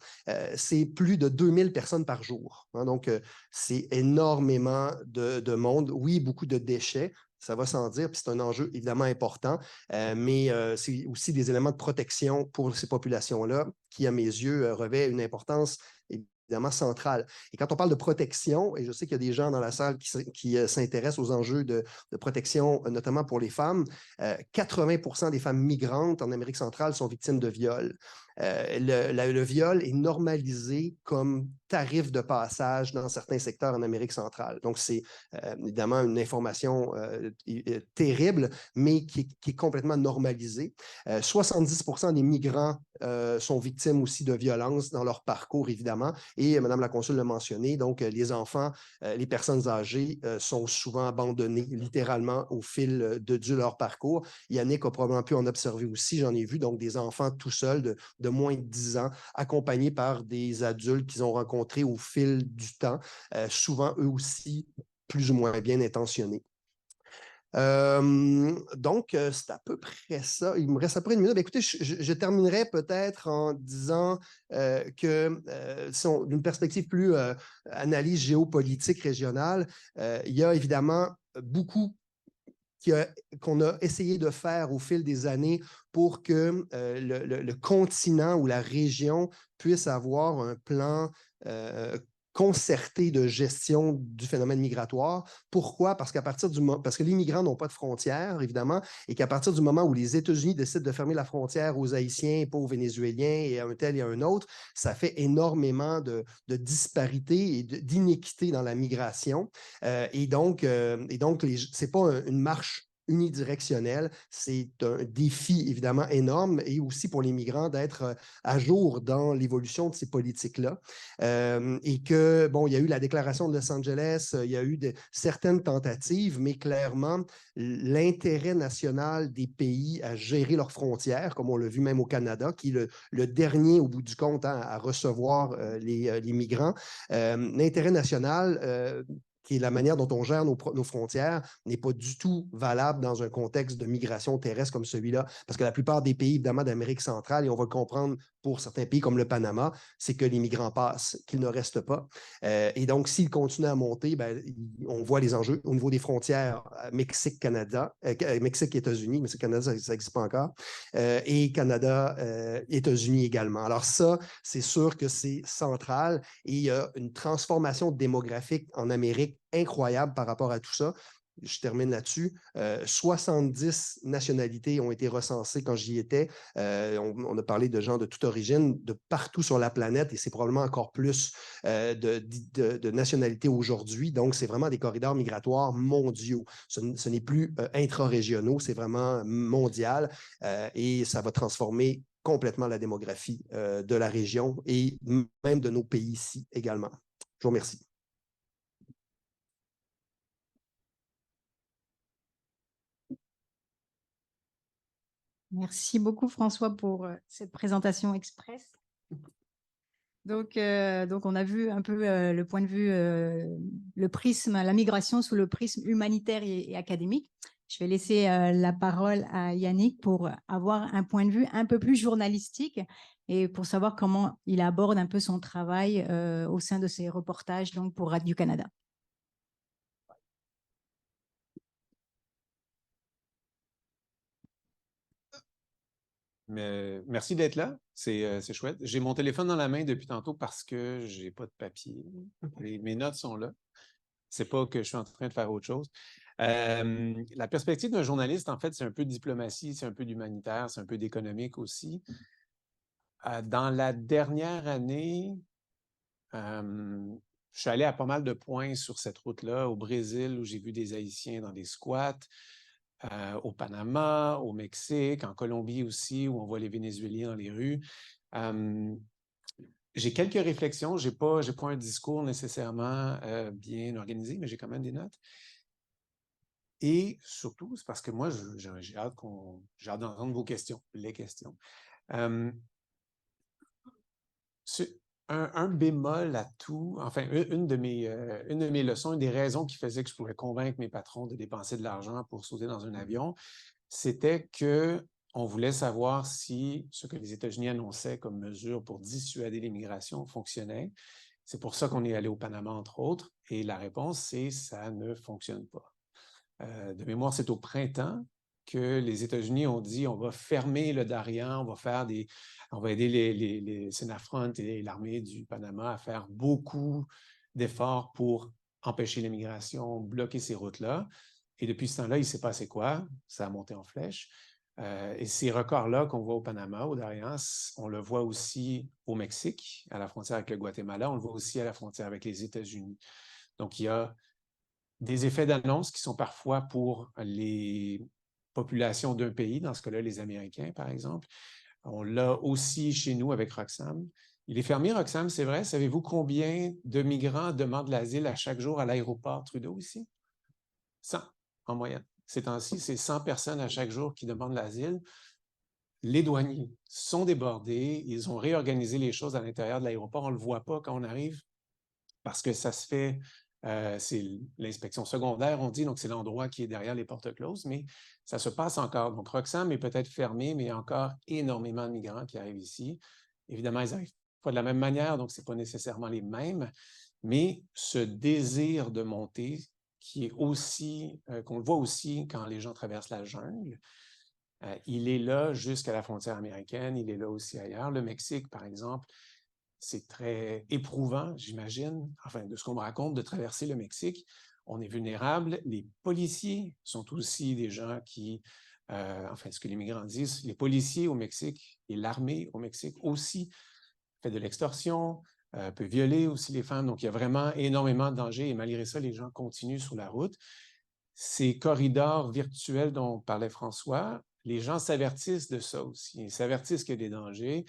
c'est plus de 2000 personnes par jour. Hein, donc, c'est énormément de monde. Oui, beaucoup de déchets. Ça va sans dire, puis c'est un enjeu évidemment important, mais c'est aussi des éléments de protection pour ces populations-là qui, à mes yeux, revêt une importance évidemment centrale. Et quand on parle de protection, et je sais qu'il y a des gens dans la salle qui s'intéressent aux enjeux de protection, notamment pour les femmes, 80% des femmes migrantes en Amérique centrale sont victimes de viol. Le viol est normalisé comme tarif de passage dans certains secteurs en Amérique centrale. Donc, c'est évidemment une information terrible, mais qui est complètement normalisée. 70% des migrants sont victimes aussi de violences dans leur parcours, évidemment. Et Mme la consul l'a mentionné, donc les enfants, les personnes âgées sont souvent abandonnées littéralement au fil de leur parcours. Yannick a probablement pu en observer aussi, j'en ai vu, donc des enfants tout seuls de moins de 10 ans, accompagnés par des adultes qu'ils ont rencontrés au fil du temps, souvent eux aussi plus ou moins bien intentionnés. Donc, c'est à peu près ça. Il me reste à peu près une minute. Ben, écoutez, je terminerai peut-être en disant que d'une perspective plus analyse géopolitique régionale, il y a évidemment beaucoup qu'on a essayé de faire au fil des années pour que le continent ou la région puisse avoir un plan concerté de gestion du phénomène migratoire. Pourquoi? Parce que les migrants n'ont pas de frontières, évidemment, et qu'à partir du moment où les États-Unis décident de fermer la frontière aux Haïtiens et pas aux Vénézuéliens et à un tel et à un autre, ça fait énormément de disparités et d'inéquité dans la migration. Et donc c'est pas une marche unidirectionnelle, c'est un défi évidemment énorme et aussi pour les migrants d'être à jour dans l'évolution de ces politiques-là. Et que, bon, il y a eu la déclaration de Los Angeles, il y a eu certaines tentatives, mais clairement, l'intérêt national des pays à gérer leurs frontières, comme on l'a vu même au Canada, qui est le dernier au bout du compte à recevoir les migrants, l'intérêt national qui est la manière dont on gère nos frontières, n'est pas du tout valable dans un contexte de migration terrestre comme celui-là. Parce que la plupart des pays, évidemment, d'Amérique centrale, et on va le comprendre pour certains pays comme le Panama, c'est que les migrants passent, qu'ils ne restent pas. Et donc, s'ils continuent à monter, ben, on voit les enjeux au niveau des frontières Mexique-Canada, Mexique-États-Unis, Mexique-Canada, ça n'existe pas encore, et Canada-États-Unis également. Alors ça, c'est sûr que c'est central et il y a une transformation démographique en Amérique incroyable par rapport à tout ça. Je termine là-dessus. 70 nationalités ont été recensées quand j'y étais. On a parlé de gens de toute origine, de partout sur la planète, et c'est probablement encore plus de nationalités aujourd'hui. Donc, c'est vraiment des corridors migratoires mondiaux. Ce n'est plus intra-régionaux, c'est vraiment mondial et ça va transformer complètement la démographie de la région et même de nos pays ici également. Je vous remercie. Merci beaucoup, François, pour cette présentation express. Donc, on a vu un peu le point de vue, le prisme, la migration sous le prisme humanitaire et académique. Je vais laisser la parole à Yannick pour avoir un point de vue un peu plus journalistique et pour savoir comment il aborde un peu son travail au sein de ses reportages donc pour Radio-Canada. Mais merci d'être là, c'est chouette. J'ai mon téléphone dans la main depuis tantôt parce que j'ai pas de papier. Mes notes sont là. C'est pas que je suis en train de faire autre chose. La perspective d'un journaliste, en fait, c'est un peu de diplomatie, c'est un peu d'humanitaire, c'est un peu d'économique aussi. Dans la dernière année, je suis allé à pas mal de points sur cette route-là, au Brésil, où j'ai vu des Haïtiens dans des squats, au Panama, au Mexique, en Colombie aussi, où on voit les Vénézuéliens dans les rues. J'ai quelques réflexions. J'ai pas un discours nécessairement bien organisé, mais j'ai quand même des notes. Et surtout, c'est parce que moi, j'ai hâte d'entendre vos questions, les questions. Un bémol à tout, enfin, une de mes leçons, une des raisons qui faisait que je pouvais convaincre mes patrons de dépenser de l'argent pour sauter dans un avion, c'était qu'on voulait savoir si ce que les États-Unis annonçaient comme mesure pour dissuader l'immigration fonctionnait. C'est pour ça qu'on est allé au Panama, entre autres, et la réponse, c'est ça ne fonctionne pas. De mémoire, c'est au printemps que les États-Unis ont dit on va fermer le Darien, on va aider les Sénafront et l'armée du Panama à faire beaucoup d'efforts pour empêcher l'immigration, bloquer ces routes-là. Et depuis ce temps-là, il s'est passé quoi? Ça a monté en flèche. Et ces records-là qu'on voit au Panama, au Darien, on le voit aussi au Mexique, à la frontière avec le Guatemala, on le voit aussi à la frontière avec les États-Unis. Donc, il y a des effets d'annonce qui sont parfois pour les populations d'un pays, dans ce cas-là, les Américains, par exemple. On l'a aussi chez nous avec Roxham. Il est fermé, Roxham, c'est vrai. Savez-vous combien de migrants demandent l'asile à chaque jour à l'aéroport Trudeau ici? 100 en moyenne. Ces temps-ci, c'est 100 personnes à chaque jour qui demandent l'asile. Les douaniers sont débordés. Ils ont réorganisé les choses à l'intérieur de l'aéroport. On ne le voit pas quand on arrive parce que ça se fait C'est l'inspection secondaire, on dit, donc c'est l'endroit qui est derrière les portes closes, mais ça se passe encore. Donc, Roxham est peut-être fermé, mais il y a encore énormément de migrants qui arrivent ici. Évidemment, ils n'arrivent pas de la même manière, donc ce n'est pas nécessairement les mêmes, mais ce désir de monter, qui est aussi, qu'on le voit aussi quand les gens traversent la jungle, il est là jusqu'à la frontière américaine, il est là aussi ailleurs. Le Mexique, par exemple, c'est très éprouvant, j'imagine, enfin, de ce qu'on me raconte, de traverser le Mexique. On est vulnérable. Les policiers sont aussi des gens qui, enfin, ce que les migrants disent, les policiers au Mexique et l'armée au Mexique aussi fait de l'extorsion, peut violer aussi les femmes. Donc, il y a vraiment énormément de dangers et malgré ça, les gens continuent sur la route. Ces corridors virtuels dont parlait François, les gens s'avertissent de ça aussi. Ils s'avertissent qu'il y a des dangers.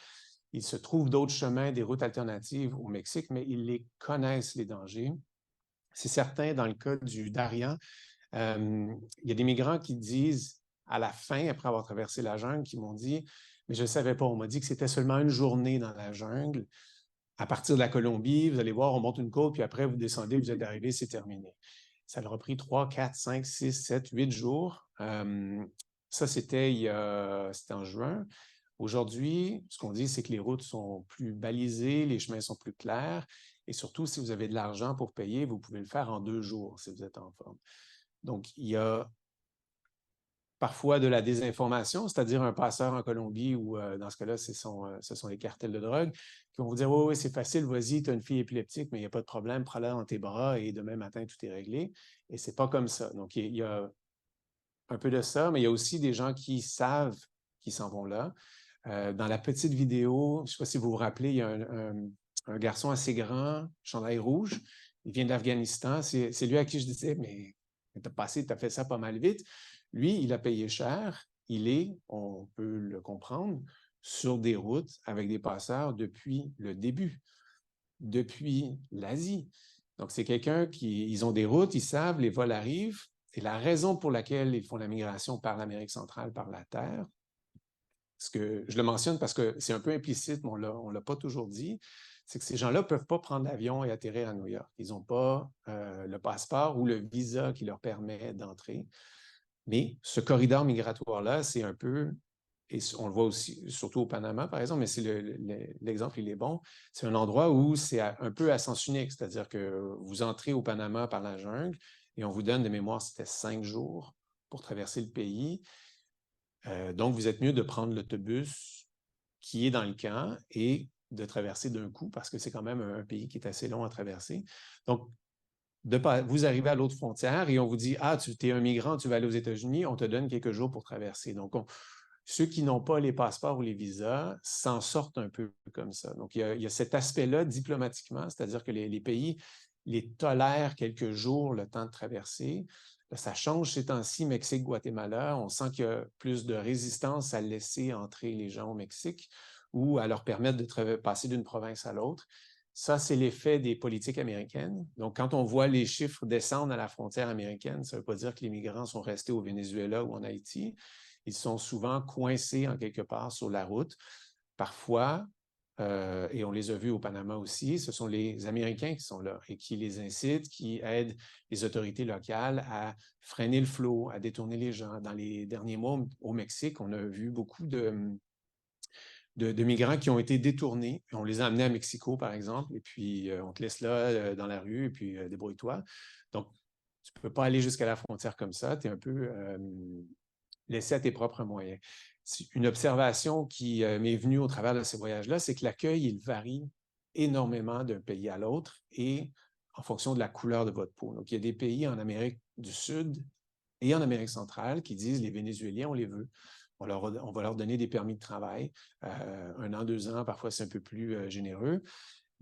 Il se trouve d'autres chemins, des routes alternatives au Mexique, mais ils les connaissent, les dangers. C'est certain, dans le cas du Darien, il y a des migrants qui disent, à la fin, après avoir traversé la jungle, qui m'ont dit, mais je ne savais pas, on m'a dit que c'était seulement une journée dans la jungle. À partir de la Colombie, vous allez voir, on monte une côte, puis après, vous descendez, vous êtes arrivé, c'est terminé. Ça leur a pris 3, 4, 5, 6, 7, 8 jours. Ça, c'était en juin. Aujourd'hui, ce qu'on dit, c'est que les routes sont plus balisées, les chemins sont plus clairs, et surtout, si vous avez de l'argent pour payer, vous pouvez le faire en 2 jours si vous êtes en forme. Donc, il y a parfois de la désinformation, c'est-à-dire un passeur en Colombie ou dans ce cas-là, ce sont les cartels de drogue qui vont vous dire « Oui, c'est facile, vas-y, tu as une fille épileptique, mais il n'y a pas de problème, prends-la dans tes bras et demain matin, tout est réglé. » Et ce n'est pas comme ça. Donc, il y a un peu de ça, mais il y a aussi des gens qui savent qu'ils s'en vont là. Dans la petite vidéo, je ne sais pas si vous vous rappelez, il y a un garçon assez grand, chandail rouge, il vient de l'Afghanistan. C'est lui à qui je disais, mais tu as fait ça pas mal vite. Lui, il a payé cher. Il est, on peut le comprendre, sur des routes avec des passeurs depuis le début, depuis l'Asie. Donc, c'est quelqu'un ils ont des routes, ils savent, les vols arrivent. Et la raison pour laquelle ils font la migration par l'Amérique centrale, par la terre, je le mentionne parce que c'est un peu implicite, mais on ne l'a pas toujours dit, c'est que ces gens-là ne peuvent pas prendre l'avion et atterrir à New York. Ils n'ont pas le passeport ou le visa qui leur permet d'entrer. Mais ce corridor migratoire-là, c'est un peu, et on le voit aussi, surtout au Panama, par exemple, mais c'est l'exemple, il est bon, c'est un endroit où c'est un peu à sens unique, c'est-à-dire que vous entrez au Panama par la jungle et on vous donne de mémoire, c'était 5 jours pour traverser le pays. Donc, vous êtes mieux de prendre l'autobus qui est dans le camp et de traverser d'un coup parce que c'est quand même un pays qui est assez long à traverser. Donc, vous arrivez à l'autre frontière et on vous dit « Ah, tu es un migrant, tu vas aller aux États-Unis, on te donne quelques jours pour traverser. » Donc, ceux qui n'ont pas les passeports ou les visas s'en sortent un peu comme ça. Donc, il y a cet aspect-là diplomatiquement, c'est-à-dire que les pays les tolèrent quelques jours le temps de traverser. Là, ça change ces temps-ci, Mexique, Guatemala. On sent qu'il y a plus de résistance à laisser entrer les gens au Mexique ou à leur permettre de passer d'une province à l'autre. Ça, c'est l'effet des politiques américaines. Donc, quand on voit les chiffres descendre à la frontière américaine, ça ne veut pas dire que les migrants sont restés au Venezuela ou en Haïti. Ils sont souvent coincés en quelque part sur la route. Parfois, et on les a vus au Panama aussi, ce sont les Américains qui sont là et qui les incitent, qui aident les autorités locales à freiner le flot, à détourner les gens. Dans les derniers mois, au Mexique, on a vu beaucoup de migrants qui ont été détournés. On les a amenés à Mexico, par exemple, et puis on te laisse là dans la rue, et puis débrouille-toi. Donc, tu ne peux pas aller jusqu'à la frontière comme ça. Tu es un peu laissé à tes propres moyens. Une observation qui m'est venue au travers de ces voyages-là, c'est que l'accueil, il varie énormément d'un pays à l'autre et en fonction de la couleur de votre peau. Donc, il y a des pays en Amérique du Sud et en Amérique centrale qui disent les Vénézuéliens, on les veut. On va leur donner des permis de travail. 1 an, 2 ans, parfois c'est un peu plus généreux.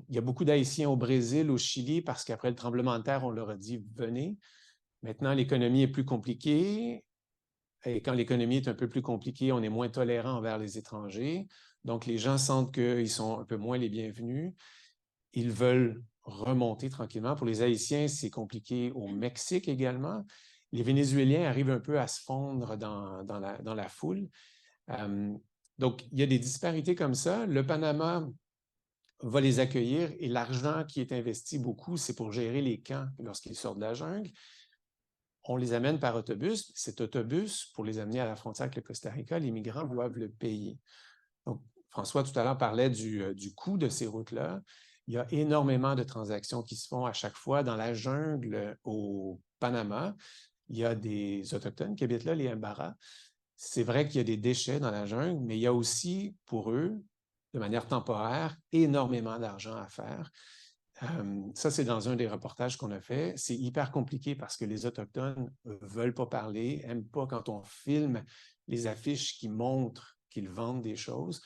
Il y a beaucoup d'Haïtiens au Brésil, au Chili, parce qu'après le tremblement de terre, on leur a dit « venez ». Maintenant, l'économie est plus compliquée. Et quand l'économie est un peu plus compliquée, on est moins tolérant envers les étrangers. Donc, les gens sentent qu'ils sont un peu moins les bienvenus. Ils veulent remonter tranquillement. Pour les Haïtiens, c'est compliqué au Mexique également. Les Vénézuéliens arrivent un peu à se fondre dans la foule. Donc, il y a des disparités comme ça. Le Panama va les accueillir et l'argent qui est investi beaucoup, c'est pour gérer les camps lorsqu'ils sortent de la jungle. On les amène par autobus. Cet autobus, pour les amener à la frontière avec le Costa Rica, les migrants doivent le payer. Donc, François, tout à l'heure, parlait du coût de ces routes-là. Il y a énormément de transactions qui se font à chaque fois dans la jungle au Panama. Il y a des Autochtones qui habitent là, les Mbara. C'est vrai qu'il y a des déchets dans la jungle, mais il y a aussi, pour eux, de manière temporaire, énormément d'argent à faire. Ça, c'est dans un des reportages qu'on a fait. C'est hyper compliqué parce que les Autochtones ne veulent pas parler, n'aiment pas quand on filme les affiches qui montrent qu'ils vendent des choses.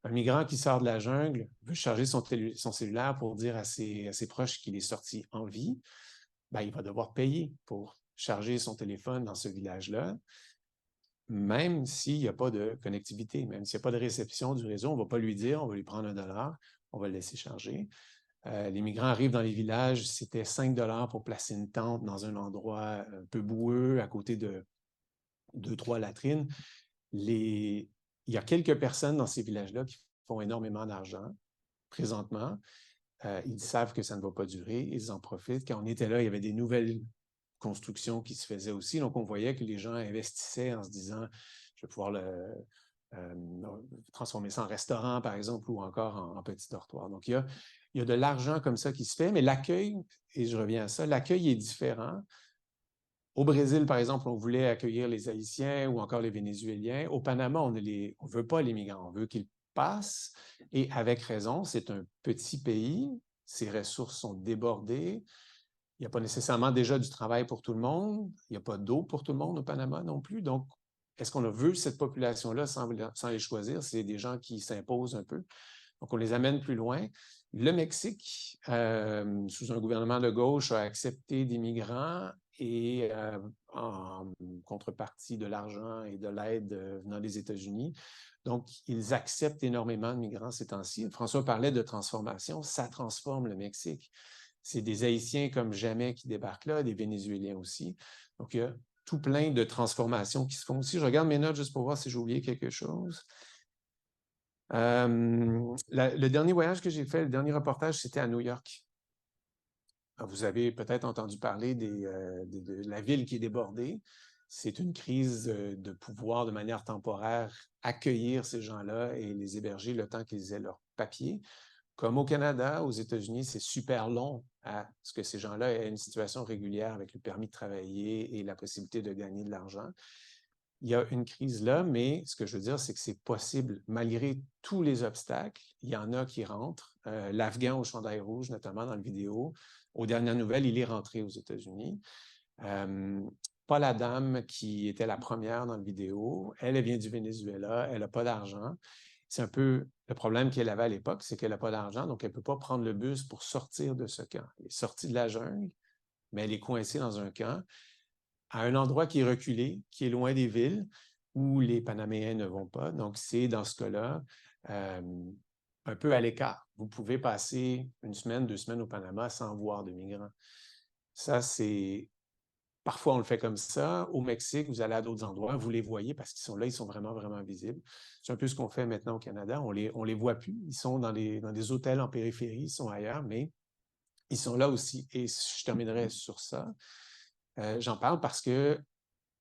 Un migrant qui sort de la jungle veut charger son cellulaire pour dire à ses proches qu'il est sorti en vie. Ben, il va devoir payer pour charger son téléphone dans ce village-là, même s'il n'y a pas de connectivité, même s'il n'y a pas de réception du réseau, on ne va pas lui dire, on va lui prendre $1, on va le laisser charger. Les migrants arrivent dans les villages, c'était $5 pour placer une tente dans un endroit un peu boueux, à côté de 2-3 latrines. Il y a quelques personnes dans ces villages-là qui font énormément d'argent présentement. Ils savent que ça ne va pas durer, ils en profitent. Quand on était là, il y avait des nouvelles constructions qui se faisaient aussi. Donc, on voyait que les gens investissaient en se disant, je vais pouvoir transformer ça en restaurant, par exemple, ou encore en petit dortoir. Donc, il y a de l'argent comme ça qui se fait, mais l'accueil, et je reviens à ça, l'accueil est différent. Au Brésil, par exemple, on voulait accueillir les Haïtiens ou encore les Vénézuéliens. Au Panama, on ne veut pas les migrants, on veut qu'ils passent. Et avec raison, c'est un petit pays, ses ressources sont débordées. Il n'y a pas nécessairement déjà du travail pour tout le monde. Il n'y a pas d'eau pour tout le monde au Panama non plus. Donc, est-ce qu'on a vu cette population-là sans les choisir? C'est des gens qui s'imposent un peu. Donc, on les amène plus loin. Le Mexique, sous un gouvernement de gauche, a accepté des migrants et en contrepartie de l'argent et de l'aide venant des États-Unis. Donc, ils acceptent énormément de migrants ces temps-ci. François parlait de transformation. Ça transforme le Mexique. C'est des Haïtiens comme jamais qui débarquent là, des Vénézuéliens aussi. Donc, il y a tout plein de transformations qui se font aussi. Je regarde mes notes juste pour voir si j'ai oublié quelque chose. Le dernier voyage que j'ai fait, le dernier reportage, c'était à New York. Vous avez peut-être entendu parler de la ville qui est débordée. C'est une crise de pouvoir de manière temporaire, accueillir ces gens-là et les héberger le temps qu'ils aient leurs papiers. Comme au Canada, aux États-Unis, c'est super long à ce que ces gens-là aient une situation régulière avec le permis de travailler et la possibilité de gagner de l'argent. Il y a une crise là, mais ce que je veux dire, c'est que c'est possible, malgré tous les obstacles. Il y en a qui rentrent. L'Afghan au chandail rouge, notamment dans la vidéo, aux dernières nouvelles, il est rentré aux États-Unis. Pas la dame qui était la première dans la vidéo. Elle vient du Venezuela, elle n'a pas d'argent. C'est un peu le problème qu'elle avait à l'époque, c'est qu'elle n'a pas d'argent, donc elle ne peut pas prendre le bus pour sortir de ce camp. Elle est sortie de la jungle, mais elle est coincée dans un camp, à un endroit qui est reculé, qui est loin des villes, où les Panaméens ne vont pas. Donc, c'est dans ce cas-là un peu à l'écart. Vous pouvez passer 1 semaine, 2 semaines au Panama sans voir de migrants. Ça, c'est... Parfois, on le fait comme ça. Au Mexique, vous allez à d'autres endroits, vous les voyez parce qu'ils sont là, ils sont vraiment, vraiment visibles. C'est un peu ce qu'on fait maintenant au Canada. On les voit plus. Ils sont dans des hôtels en périphérie, ils sont ailleurs, mais ils sont là aussi. Et je terminerai sur ça. J'en parle parce que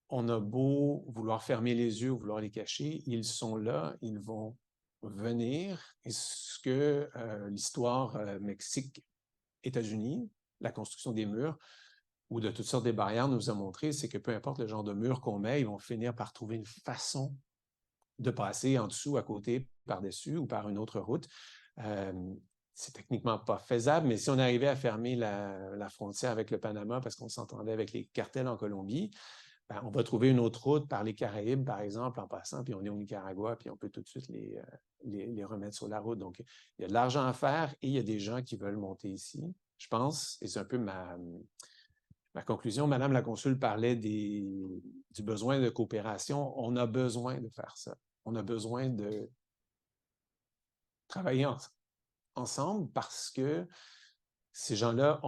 on a beau vouloir fermer les yeux, vouloir les cacher, ils sont là, ils vont venir. Et ce que l'histoire Mexique-États-Unis, la construction des murs, ou de toutes sortes de barrières nous a montré, c'est que peu importe le genre de mur qu'on met, ils vont finir par trouver une façon de passer en dessous, à côté, par-dessus ou par une autre route. C'est techniquement pas faisable, mais si on arrivait à fermer la frontière avec le Panama parce qu'on s'entendait avec les cartels en Colombie, ben, on va trouver une autre route par les Caraïbes, par exemple, en passant, puis on est au Nicaragua, puis on peut tout de suite les remettre sur la route. Donc, il y a de l'argent à faire et il y a des gens qui veulent monter ici. Je pense, et c'est un peu ma conclusion, Madame la consul parlait du besoin de coopération. On a besoin de faire ça. On a besoin de travailler ensemble parce que ces gens-là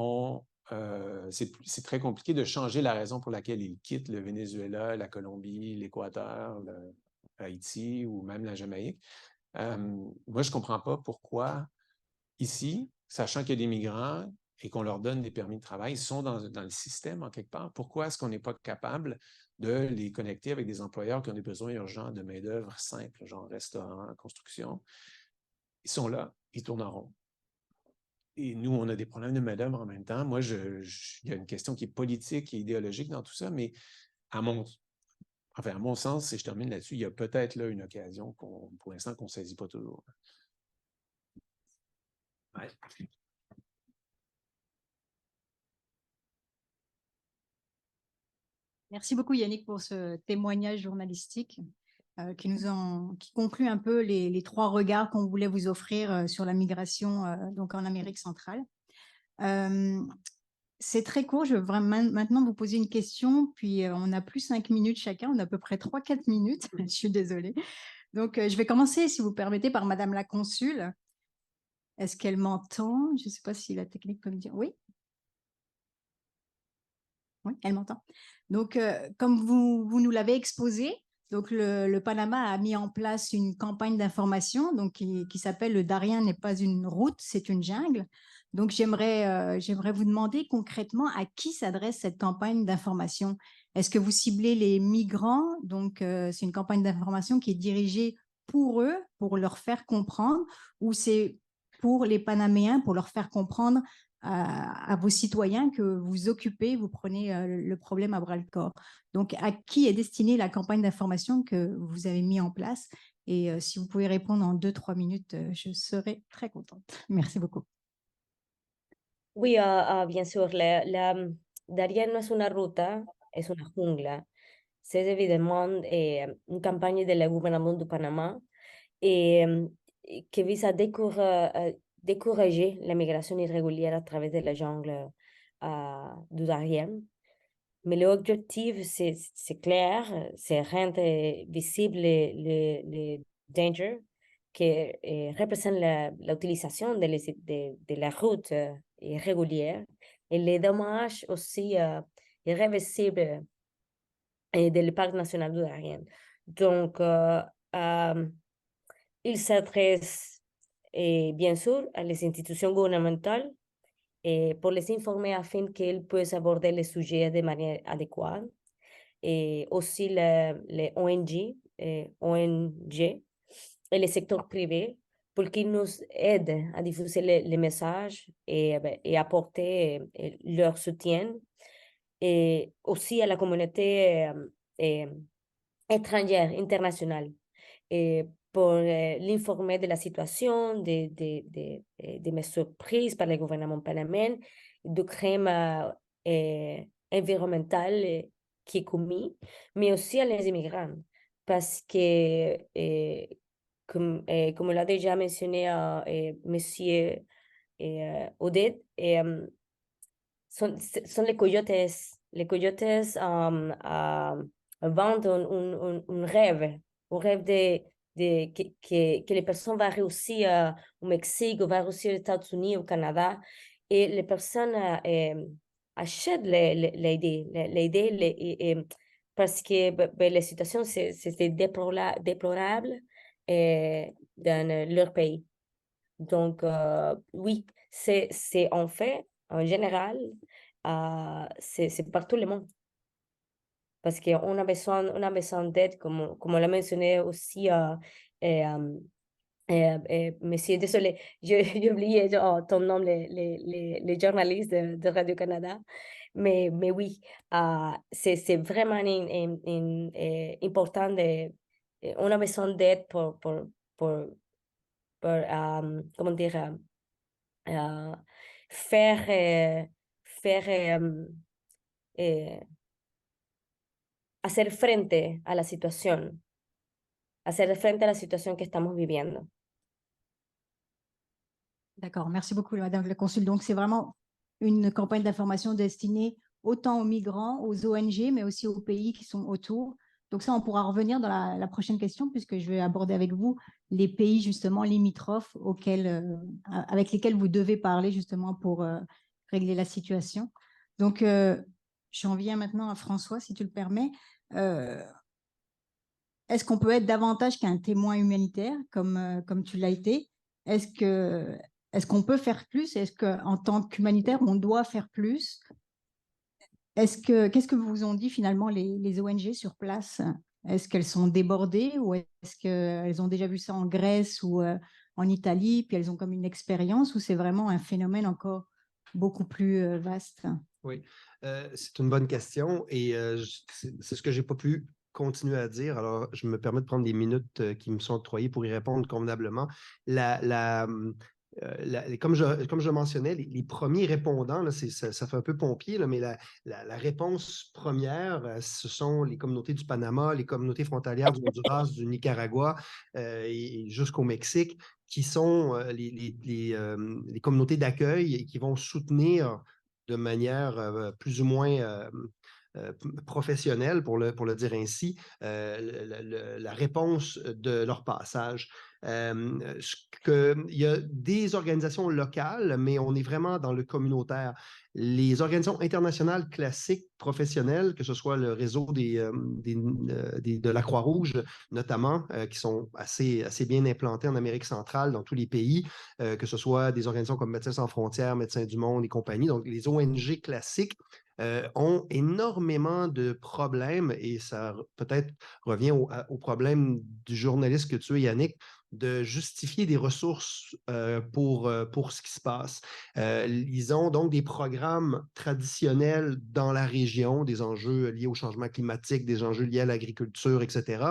c'est très compliqué de changer la raison pour laquelle ils quittent le Venezuela, la Colombie, l'Équateur, Haïti ou même la Jamaïque. Moi, je ne comprends pas pourquoi ici, sachant qu'il y a des migrants et qu'on leur donne des permis de travail, ils sont dans le système en quelque part. Pourquoi est-ce qu'on n'est pas capable de les connecter avec des employeurs qui ont des besoins urgents de main-d'œuvre simple, genre restaurant, construction? Ils sont là, ils tournent en rond. Et nous, on a des problèmes de main-d'œuvre en même temps. Moi, il y a une question qui est politique et idéologique dans tout ça, mais à mon sens, et je termine là-dessus, il y a peut-être là une occasion pour l'instant qu'on ne saisit pas toujours. Ouais. Merci beaucoup Yannick pour ce témoignage journalistique qui conclut un peu les trois regards qu'on voulait vous offrir sur la migration donc en Amérique centrale. C'est très court, je vais maintenant vous poser une question, puis on n'a plus 5 minutes chacun, on a à peu près 3-4 minutes, je suis désolée. Donc je vais commencer, si vous permettez, par Madame la Consul. Est-ce qu'elle m'entend? Je ne sais pas si la technique peut me dire. Oui? Oui, elle m'entend. Donc, comme vous nous l'avez exposé, donc le Panama a mis en place une campagne d'information donc qui s'appelle « Le Darien n'est pas une route, c'est une jungle ». Donc, j'aimerais vous demander concrètement à qui s'adresse cette campagne d'information. Est-ce que vous ciblez les migrants? Donc, c'est une campagne d'information qui est dirigée pour eux, pour leur faire comprendre, ou c'est pour les Panaméens, pour leur faire comprendre à vos citoyens que vous occupez, vous prenez le problème à bras-le-corps. Donc, à qui est destinée la campagne d'information que vous avez mis en place? Et si vous pouvez répondre en 2-3 minutes, je serai très contente. Merci beaucoup. Oui, bien sûr. La Darien no es una ruta, es una jungla. C'est évidemment une campagne de la gouvernement du Panama qui vise à décourager la migration irrégulière à travers de la jungle du Darien. Mais l'objectif, c'est clair, c'est rendre visible les dangers que représente l'utilisation de la route irrégulière et les dommages aussi irréversibles du parc national du Darien. Donc, il s'adresse bien sûr à les institutions gouvernementales pour les informer afin qu'ils puissent aborder les sujets de manière adéquate. Et aussi les ONG et les secteurs privés pour qu'ils nous aident à diffuser les messages et apporter leur soutien. Et aussi à la communauté étrangère, internationale, pour l'informer de la situation, des mesures prises par le gouvernement panaméen, du crime environnemental qui est commis, mais aussi à les immigrants, parce que, comme l'a déjà mentionné Monsieur Odette, sont les coyotes. Les coyotes vendent un rêve que les personnes vont réussir au Mexique, vont réussir aux États-Unis, au Canada, et les personnes achètent l'idée parce que la situation c'est déplorable dans leur pays. Donc, oui, c'est en fait, en général, c'est partout le monde. Parce qu'on a besoin d'aide, comme l'a mentionné aussi monsieur, désolé, j'ai oublié ton nom, les journalistes de Radio-Canada. Mais oui, c'est vraiment important. On a besoin d'aide pour comment dire, hacer frente a la situación que estamos viviendo. D'accord, merci beaucoup Madame la Consul. Donc c'est vraiment une campagne d'information destinée autant aux migrants, aux ONG, mais aussi aux pays qui sont autour. Donc ça, on pourra revenir dans la prochaine question, puisque je vais aborder avec vous les pays justement limitrophes avec lesquels vous devez parler justement pour régler la situation. Donc j'en viens maintenant à François, si tu le permets. Est-ce qu'on peut être davantage qu'un témoin humanitaire comme tu l'as été? Est-ce Est-ce qu'on peut faire plus? Est-ce qu'en tant qu'humanitaire, on doit faire plus? Qu'est-ce que vous ont dit finalement les ONG sur place? Est-ce qu'elles sont débordées ou est-ce qu'elles ont déjà vu ça en Grèce ou en Italie, puis elles ont comme une expérience, ou c'est vraiment un phénomène encore beaucoup plus vaste? Oui, c'est une bonne question et c'est ce que je n'ai pas pu continuer à dire. Alors, je me permets de prendre des minutes qui me sont octroyées pour y répondre convenablement. Comme je mentionnais, les premiers répondants, là, ça fait un peu pompier, là, mais la réponse première, ce sont les communautés du Panama, les communautés frontalières du Honduras, du Nicaragua et jusqu'au Mexique, qui sont les communautés d'accueil et qui vont soutenir de manière plus ou moins professionnelle, pour le dire ainsi, la réponse de leur passage. Il y a des organisations locales, mais on est vraiment dans le communautaire. Les organisations internationales classiques, professionnelles, que ce soit le réseau de la Croix-Rouge, notamment, qui sont assez bien implantés en Amérique centrale, dans tous les pays, que ce soit des organisations comme Médecins sans frontières, Médecins du monde et compagnie, donc les ONG classiques, ont énormément de problèmes, et ça peut-être revient au problème du journaliste que tu es, Yannick, de justifier des ressources pour ce qui se passe. Ils ont donc des programmes traditionnels dans la région, des enjeux liés au changement climatique, des enjeux liés à l'agriculture, etc.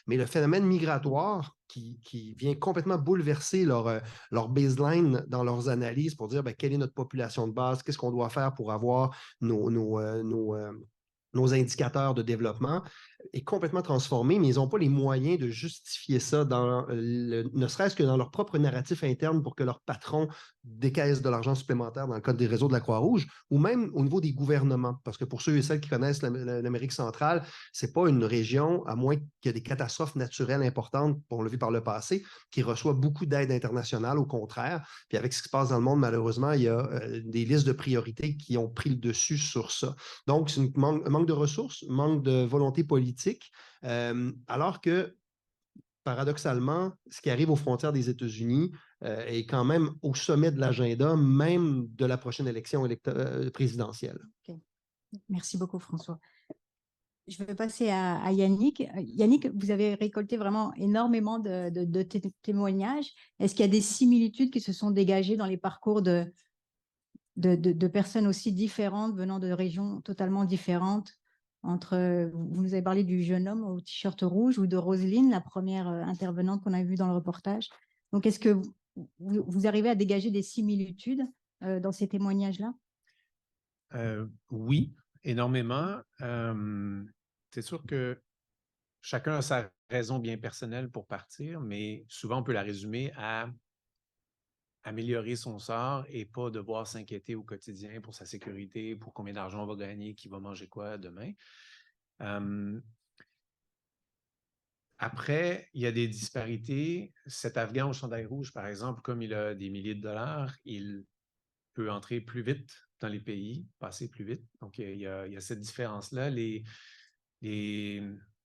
Mais le phénomène migratoire qui vient complètement bouleverser leur baseline dans leurs analyses pour dire quelle est notre population de base, qu'est-ce qu'on doit faire pour avoir nos indicateurs de développement, est complètement transformé, mais ils n'ont pas les moyens de justifier ça, ne serait-ce que dans leur propre narratif interne, pour que leurs patrons décaissent de l'argent supplémentaire dans le cadre des réseaux de la Croix-Rouge, ou même au niveau des gouvernements. Parce que pour ceux et celles qui connaissent l'Amérique centrale, ce n'est pas une région, à moins qu'il y ait des catastrophes naturelles importantes, on l'a vu par le passé, qui reçoit beaucoup d'aide internationale, au contraire. Puis avec ce qui se passe dans le monde, malheureusement, il y a des listes de priorités qui ont pris le dessus sur ça. Donc, c'est un manque de ressources, manque de volonté politique, alors que, paradoxalement, ce qui arrive aux frontières des États-Unis est quand même au sommet de l'agenda, même de la prochaine élection présidentielle. Okay. Merci beaucoup, François. Je vais passer à Yannick. Yannick, vous avez récolté vraiment énormément de témoignages. Est-ce qu'il y a des similitudes qui se sont dégagées dans les parcours de personnes aussi différentes, venant de régions totalement différentes? Vous nous avez parlé du jeune homme au t-shirt rouge, ou de Roselyne, la première intervenante qu'on a vue dans le reportage. Donc, est-ce que vous arrivez à dégager des similitudes dans ces témoignages-là? Oui, énormément. C'est sûr que chacun a sa raison bien personnelle pour partir, mais souvent on peut la résumer à améliorer son sort et pas devoir s'inquiéter au quotidien pour sa sécurité, pour combien d'argent on va gagner, qui va manger quoi demain. Après, il y a des disparités. Cet Afghan au chandail rouge, par exemple, comme il a des milliers de dollars, il peut entrer plus vite dans les pays, passer plus vite. Donc, il y a cette différence-là. Les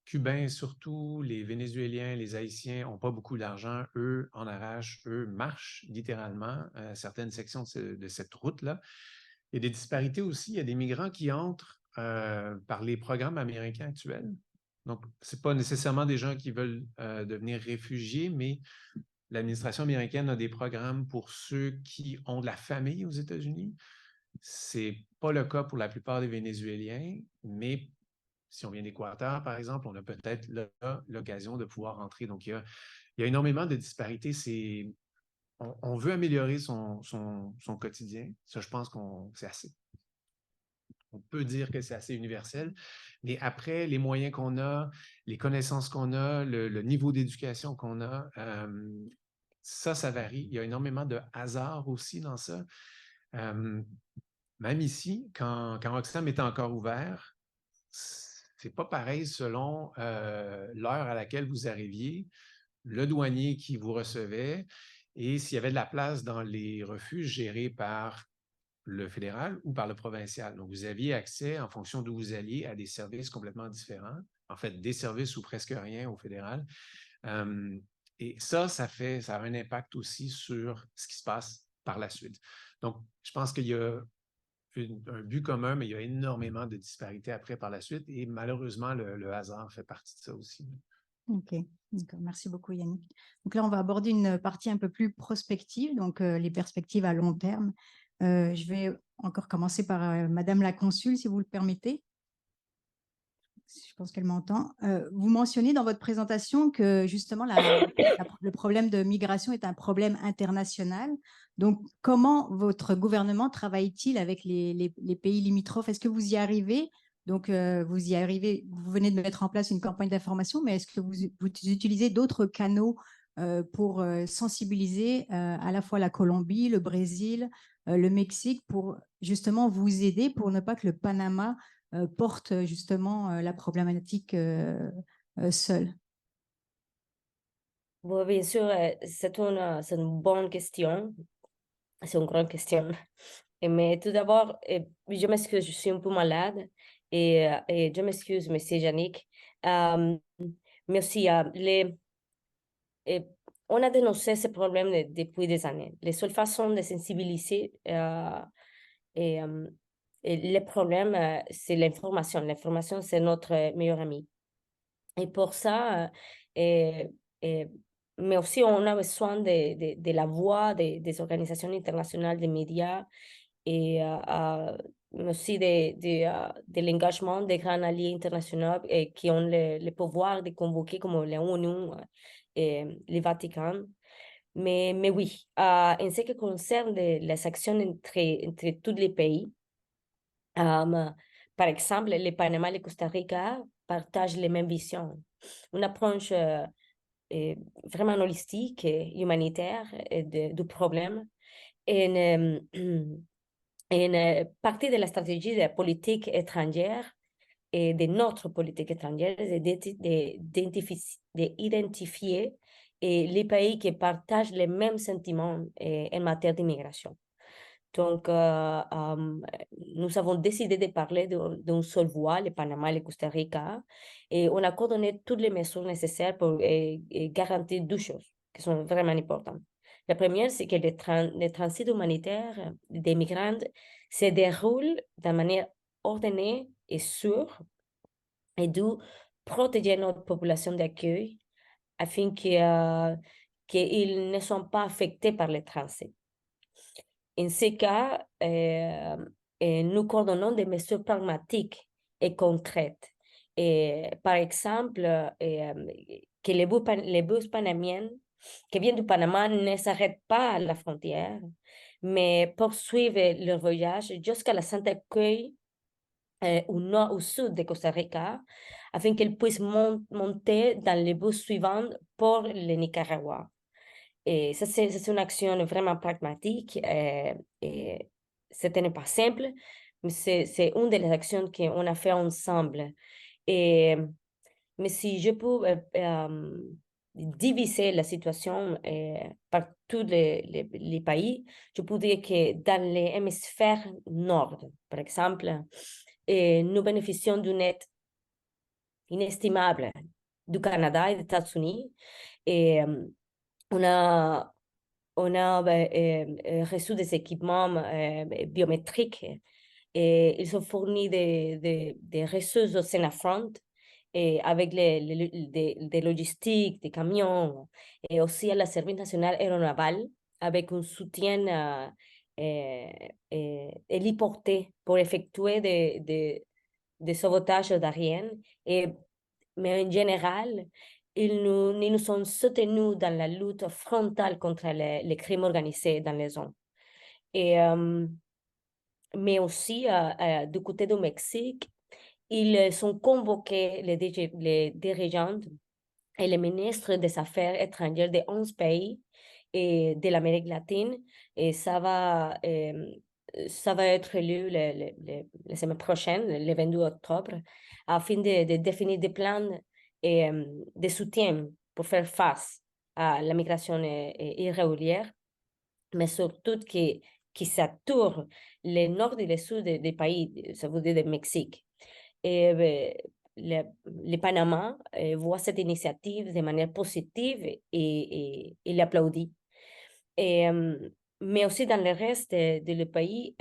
Cubains, surtout, les Vénézuéliens, les Haïtiens n'ont pas beaucoup d'argent. Eux en arrachent, eux marchent littéralement certaines sections de cette route-là. Il y a des disparités aussi. Il y a des migrants qui entrent par les programmes américains actuels. Donc, ce n'est pas nécessairement des gens qui veulent devenir réfugiés, mais l'administration américaine a des programmes pour ceux qui ont de la famille aux États-Unis. Ce n'est pas le cas pour la plupart des Vénézuéliens, mais si on vient d'Équateur, par exemple, on a peut-être l'occasion de pouvoir rentrer. Donc, il y a énormément de disparités. On veut améliorer son quotidien. Ça, je pense qu'on c'est assez. On peut dire que c'est assez universel. Mais après, les moyens qu'on a, les connaissances qu'on a, le niveau d'éducation qu'on a, ça varie. Il y a énormément de hasard aussi dans ça. Même ici, quand Roxham était encore ouvert, c'est pas pareil selon l'heure à laquelle vous arriviez, le douanier qui vous recevait, et s'il y avait de la place dans les refuges gérés par le fédéral ou par le provincial. Donc, vous aviez accès, en fonction d'où vous alliez, à des services complètement différents. En fait, des services ou presque rien au fédéral. Et ça a un impact aussi sur ce qui se passe par la suite. Donc, je pense qu'il y a un but commun, mais il y a énormément de disparités après par la suite et malheureusement, le hasard fait partie de ça aussi. Ok, d'accord. Merci beaucoup Yannick. Donc là, on va aborder une partie un peu plus prospective, donc les perspectives à long terme. Je vais encore commencer par Madame la Consul, si vous le permettez. Je pense qu'elle m'entend. Vous mentionnez dans votre présentation que justement le problème de migration est un problème international. Donc, comment votre gouvernement travaille-t-il avec les pays limitrophes? Est-ce que vous y arrivez? Donc, vous y arrivez, vous venez de mettre en place une campagne d'information, mais est-ce que vous utilisez d'autres canaux pour sensibiliser à la fois la Colombie, le Brésil, le Mexique, pour justement vous aider pour ne pas que le Panama porte justement la problématique seule? Bon, bien sûr, c'est une bonne question. C'est une grande question. Mais tout d'abord, je m'excuse, je suis un peu malade et je m'excuse, monsieur Yannick. Mais aussi, on a dénoncé ce problème depuis des années. Les seules façons de sensibiliser et le problème, c'est l'information. L'information, c'est notre meilleur ami. Et pour ça, mais aussi on a besoin de la voix des organisations internationales des médias et aussi de l'engagement des grands alliés internationaux qui ont le pouvoir de convoquer comme l'ONU et le Vatican. Mais oui, en ce qui concerne les actions entre tous les pays, par exemple, le Panama et le Costa Rica partagent les mêmes visions. Une approche vraiment holistique et humanitaire du problème. Une partie de la stratégie de la politique étrangère et de notre politique étrangère, c'est d'identifier les pays qui partagent les mêmes sentiments en matière d'immigration. Donc, nous avons décidé de parler d'une seule voix, le Panama et le Costa Rica, et on a coordonné toutes les mesures nécessaires pour garantir deux choses qui sont vraiment importantes. La première, c'est que le transit humanitaire des migrants se déroule de manière ordonnée et sûre, et d'où protéger notre population d'accueil afin qu'ils ne soient pas affectés par le transit. En ce cas, nous coordonnons des mesures pragmatiques et concrètes. Par exemple, que les bus panamiens qui viennent du Panama ne s'arrêtent pas à la frontière, mais poursuivent leur voyage jusqu'à la centre d'accueil au nord, au sud de Costa Rica, afin qu'ils puissent monter dans les bus suivants pour le Nicaragua. Et ça, c'est une action vraiment pragmatique. Et ce n'est pas simple, mais c'est une des actions qu'on a fait ensemble. Mais si je peux diviser la situation par tous les pays, je peux dire que dans l'hémisphère nord, par exemple, nous bénéficions d'une aide inestimable du Canada et des États-Unis. Et on a reçu des équipements biométriques et ils ont fourni des ressources au Sénafront et avec des logistiques, des camions et aussi à la Service national aéronaval avec un soutien héliporté pour effectuer des sauvetages aériens. Mais en général, ils nous ont soutenus dans la lutte frontale contre les crimes organisés dans les zones. Mais aussi, du côté du Mexique, ils ont convoqué les dirigeants et les ministres des Affaires étrangères de 11 pays et de l'Amérique latine. Et ça va être élu la semaine prochaine, le 22 octobre, afin de définir des plans de soutien pour faire face à la migration irrégulière, mais surtout qui sature le nord et le sud des pays, ça veut dire le Mexique. Et le Panama voit cette initiative de manière positive et l'applaudit. Et mais aussi dans le reste de le pays,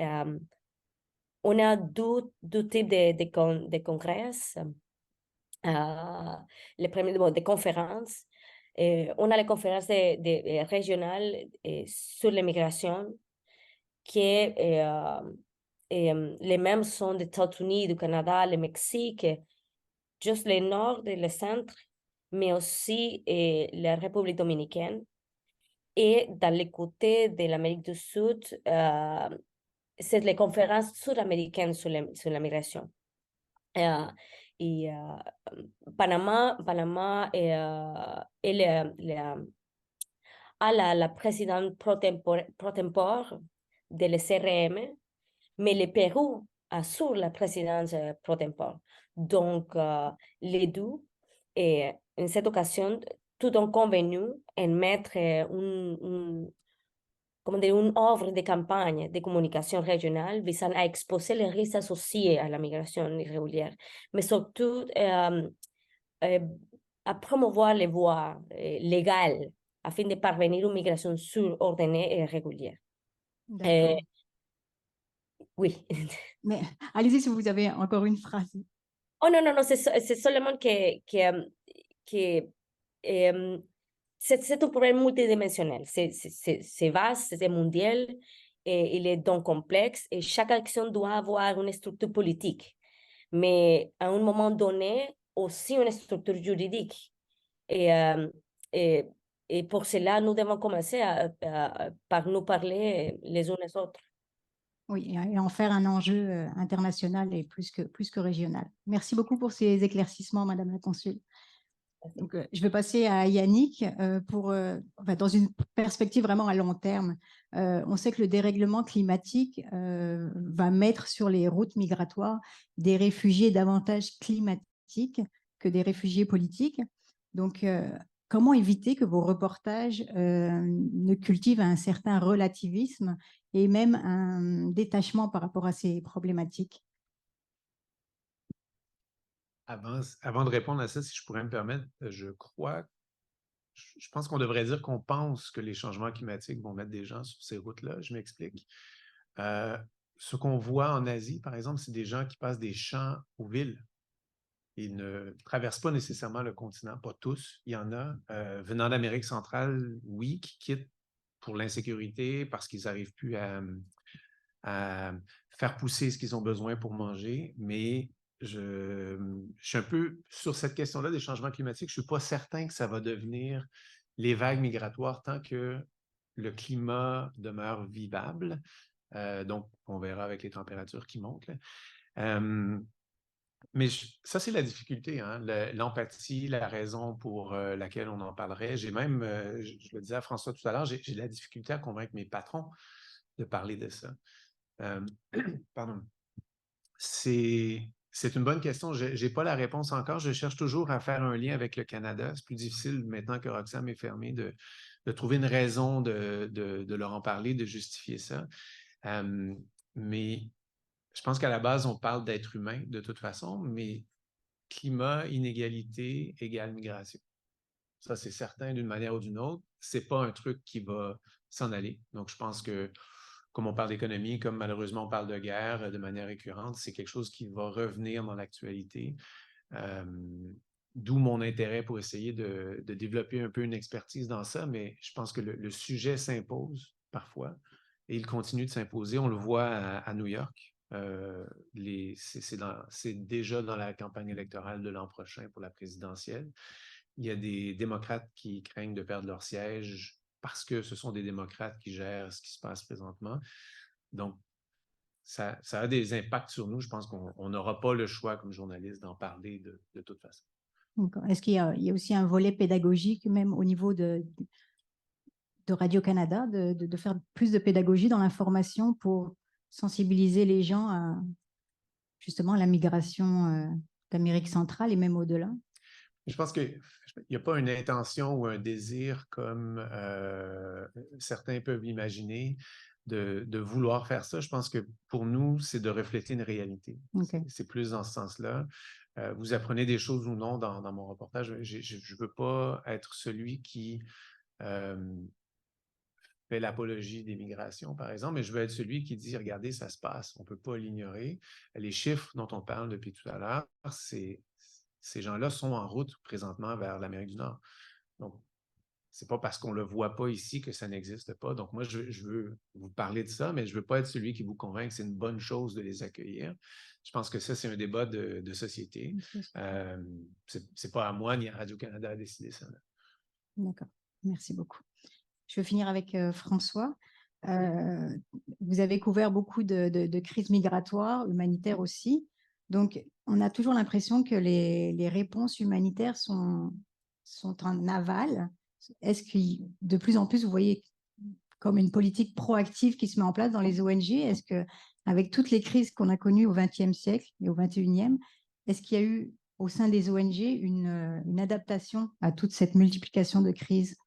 on a deux types de congrès, les premiers, des conférences. On a les conférences régionales sur l'immigration, qui les mêmes sont des États-Unis, du Canada, le Mexique, juste le nord et le centre, mais aussi la République dominicaine. Et dans les côtés de l'Amérique du Sud, c'est les conférences sud-américaines sur l'immigration. Panama a la présidente pro tempore de le CRM, mais le Pérou a sur la présidence pro tempore. Donc, les deux, et en cette occasion, tout ont convenu en mettre une œuvre de campagne de communication régionale visant à exposer les risques associés à la migration irrégulière, mais surtout à promouvoir les voies légales afin de parvenir à une migration sûre, ordonnée et régulière. Oui. Mais allez-y si vous avez encore une phrase. Oh non, c'est seulement que c'est un problème multidimensionnel. C'est vaste, c'est mondial, et il est donc complexe, et chaque action doit avoir une structure politique, mais à un moment donné, aussi une structure juridique. Et pour cela, nous devons commencer par nous parler les uns les autres. Oui, et en faire un enjeu international et plus que régional. Merci beaucoup pour ces éclaircissements, Madame la Consul. Donc, je vais passer à Yannick dans une perspective vraiment à long terme. On sait que le dérèglement climatique va mettre sur les routes migratoires des réfugiés davantage climatiques que des réfugiés politiques. Donc, comment éviter que vos reportages ne cultivent un certain relativisme et même un détachement par rapport à ces problématiques? Avant de répondre à ça, si je pourrais me permettre, je pense qu'on devrait dire qu'on pense que les changements climatiques vont mettre des gens sur ces routes-là. Je m'explique. Ce qu'on voit en Asie, par exemple, c'est des gens qui passent des champs aux villes. Ils ne traversent pas nécessairement le continent, pas tous. Il y en a, venant d'Amérique centrale, oui, qui quittent pour l'insécurité parce qu'ils n'arrivent plus à faire pousser ce qu'ils ont besoin pour manger, mais je suis un peu sur cette question-là des changements climatiques. Je ne suis pas certain que ça va devenir les vagues migratoires tant que le climat demeure vivable. Donc, on verra avec les températures qui montent. Mais ça, c'est la difficulté, hein? L'empathie, la raison pour laquelle on en parlerait. J'ai même, je le disais à François tout à l'heure, j'ai de la difficulté à convaincre mes patrons de parler de ça. Pardon. C'est une bonne question. Je n'ai pas la réponse encore. Je cherche toujours à faire un lien avec le Canada. C'est plus difficile maintenant que Roxham est fermé de trouver une raison de leur en parler, de justifier ça. Mais je pense qu'à la base, on parle d'être humain de toute façon, mais climat, inégalité égale migration. Ça, c'est certain d'une manière ou d'une autre. Ce n'est pas un truc qui va s'en aller. Donc, je pense que comme on parle d'économie, comme malheureusement on parle de guerre de manière récurrente, c'est quelque chose qui va revenir dans l'actualité. D'où mon intérêt pour essayer de développer un peu une expertise dans ça, mais je pense que le sujet s'impose parfois et il continue de s'imposer. On le voit à New York. C'est déjà dans la campagne électorale de l'an prochain pour la présidentielle. Il y a des démocrates qui craignent de perdre leur siège parce que ce sont des démocrates qui gèrent ce qui se passe présentement. Donc, ça a des impacts sur nous. Je pense qu'on n'aura pas le choix comme journaliste d'en parler de toute façon. Est-ce qu'il y a aussi un volet pédagogique, même au niveau de Radio-Canada, de faire plus de pédagogie dans l'information pour sensibiliser les gens à justement la migration d'Amérique centrale et même au-delà? Je pense qu'il n'y a pas une intention ou un désir comme certains peuvent l'imaginer de vouloir faire ça. Je pense que pour nous, c'est de refléter une réalité. Okay. C'est plus dans ce sens-là. Vous apprenez des choses ou non dans mon reportage. Je ne veux pas être celui qui fait l'apologie des migrations, par exemple, mais je veux être celui qui dit, regardez, ça se passe, on ne peut pas l'ignorer. Les chiffres dont on parle depuis tout à l'heure, ces gens-là sont en route présentement vers l'Amérique du Nord. Donc, c'est pas parce qu'on le voit pas ici que ça n'existe pas. Donc, moi, je veux vous parler de ça, mais je veux pas être celui qui vous convainc que c'est une bonne chose de les accueillir. Je pense que ça, c'est un débat de société. C'est pas à moi ni à Radio-Canada à décider ça. D'accord, merci beaucoup. Je vais finir avec François. Vous avez couvert beaucoup de crises migratoires, humanitaires aussi. Donc, on a toujours l'impression que les réponses humanitaires sont en aval. Est-ce que de plus en plus, vous voyez comme une politique proactive qui se met en place dans les ONG? Est-ce qu'avec toutes les crises qu'on a connues au XXe siècle et au XXIe, est-ce qu'il y a eu au sein des ONG une adaptation à toute cette multiplication de crises?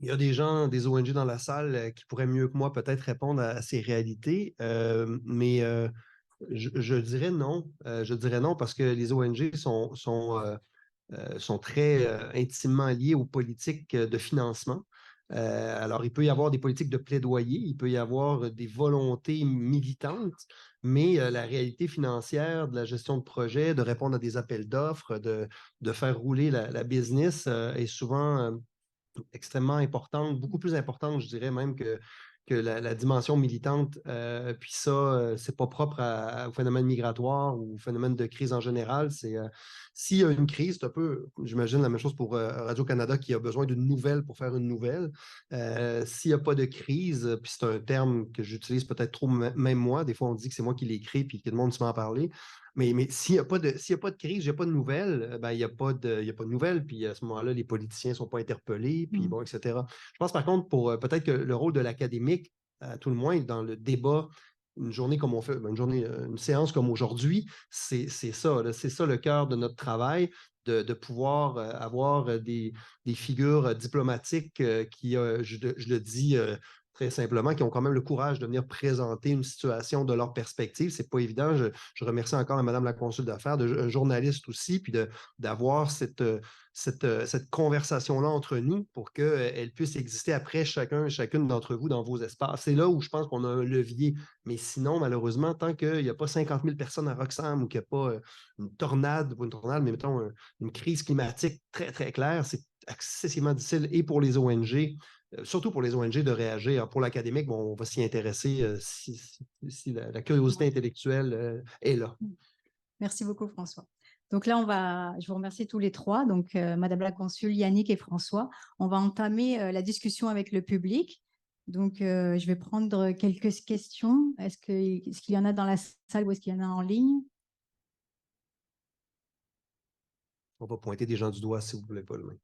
Il y a des gens, des ONG dans la salle qui pourraient mieux que moi peut-être répondre à ces réalités, mais je dirais non. Je dirais non parce que les ONG sont très intimement liées aux politiques de financement. Alors, il peut y avoir des politiques de plaidoyer, il peut y avoir des volontés militantes, mais la réalité financière de la gestion de projet, de répondre à des appels d'offres, de faire rouler la business est souvent extrêmement importante, beaucoup plus importante, je dirais même que la dimension militante. Puis ça, c'est pas propre au phénomène migratoire ou au phénomène de crise en général. S'il y a une crise, c'est un peu, j'imagine, la même chose pour Radio-Canada qui a besoin d'une nouvelle pour faire une nouvelle. S'il n'y a pas de crise, puis c'est un terme que j'utilise peut-être trop, même moi, des fois on dit que c'est moi qui l'écris puis que le monde se met à parler. Mais s'il n'y a pas de crise, il n'y a pas de nouvelles, ben, il n'y a pas de nouvelles, puis à ce moment-là, les politiciens ne sont pas interpellés, puis bon, etc. Je pense par contre, pour peut-être que le rôle de l'académique, à tout le moins, dans le débat, une journée comme on fait, une séance comme aujourd'hui, c'est ça, c'est ça le cœur de notre travail, de pouvoir avoir des figures diplomatiques qui, je le dis très simplement, qui ont quand même le courage de venir présenter une situation de leur perspective. C'est pas évident. Je remercie encore Mme la consul d'affaires, un journaliste aussi, puis d'avoir cette conversation-là entre nous pour qu'elle puisse exister après chacune d'entre vous dans vos espaces. C'est là où je pense qu'on a un levier. Mais sinon, malheureusement, tant qu'il n'y a pas 50 000 personnes à Roxham ou qu'il n'y a pas une tornade, mais mettons une crise climatique très, très claire, c'est excessivement difficile et pour les ONG, surtout pour les ONG, de réagir. Pour l'académique, bon, on va s'y intéresser si la curiosité intellectuelle est là. Merci beaucoup, François. Donc là, je vous remercie tous les trois, donc Madame la consul, Yannick et François. On va entamer la discussion avec le public. Donc, je vais prendre quelques questions. Est-ce qu'il y en a dans la salle ou est-ce qu'il y en a en ligne? On va pointer des gens du doigt si vous ne voulez pas le mettre.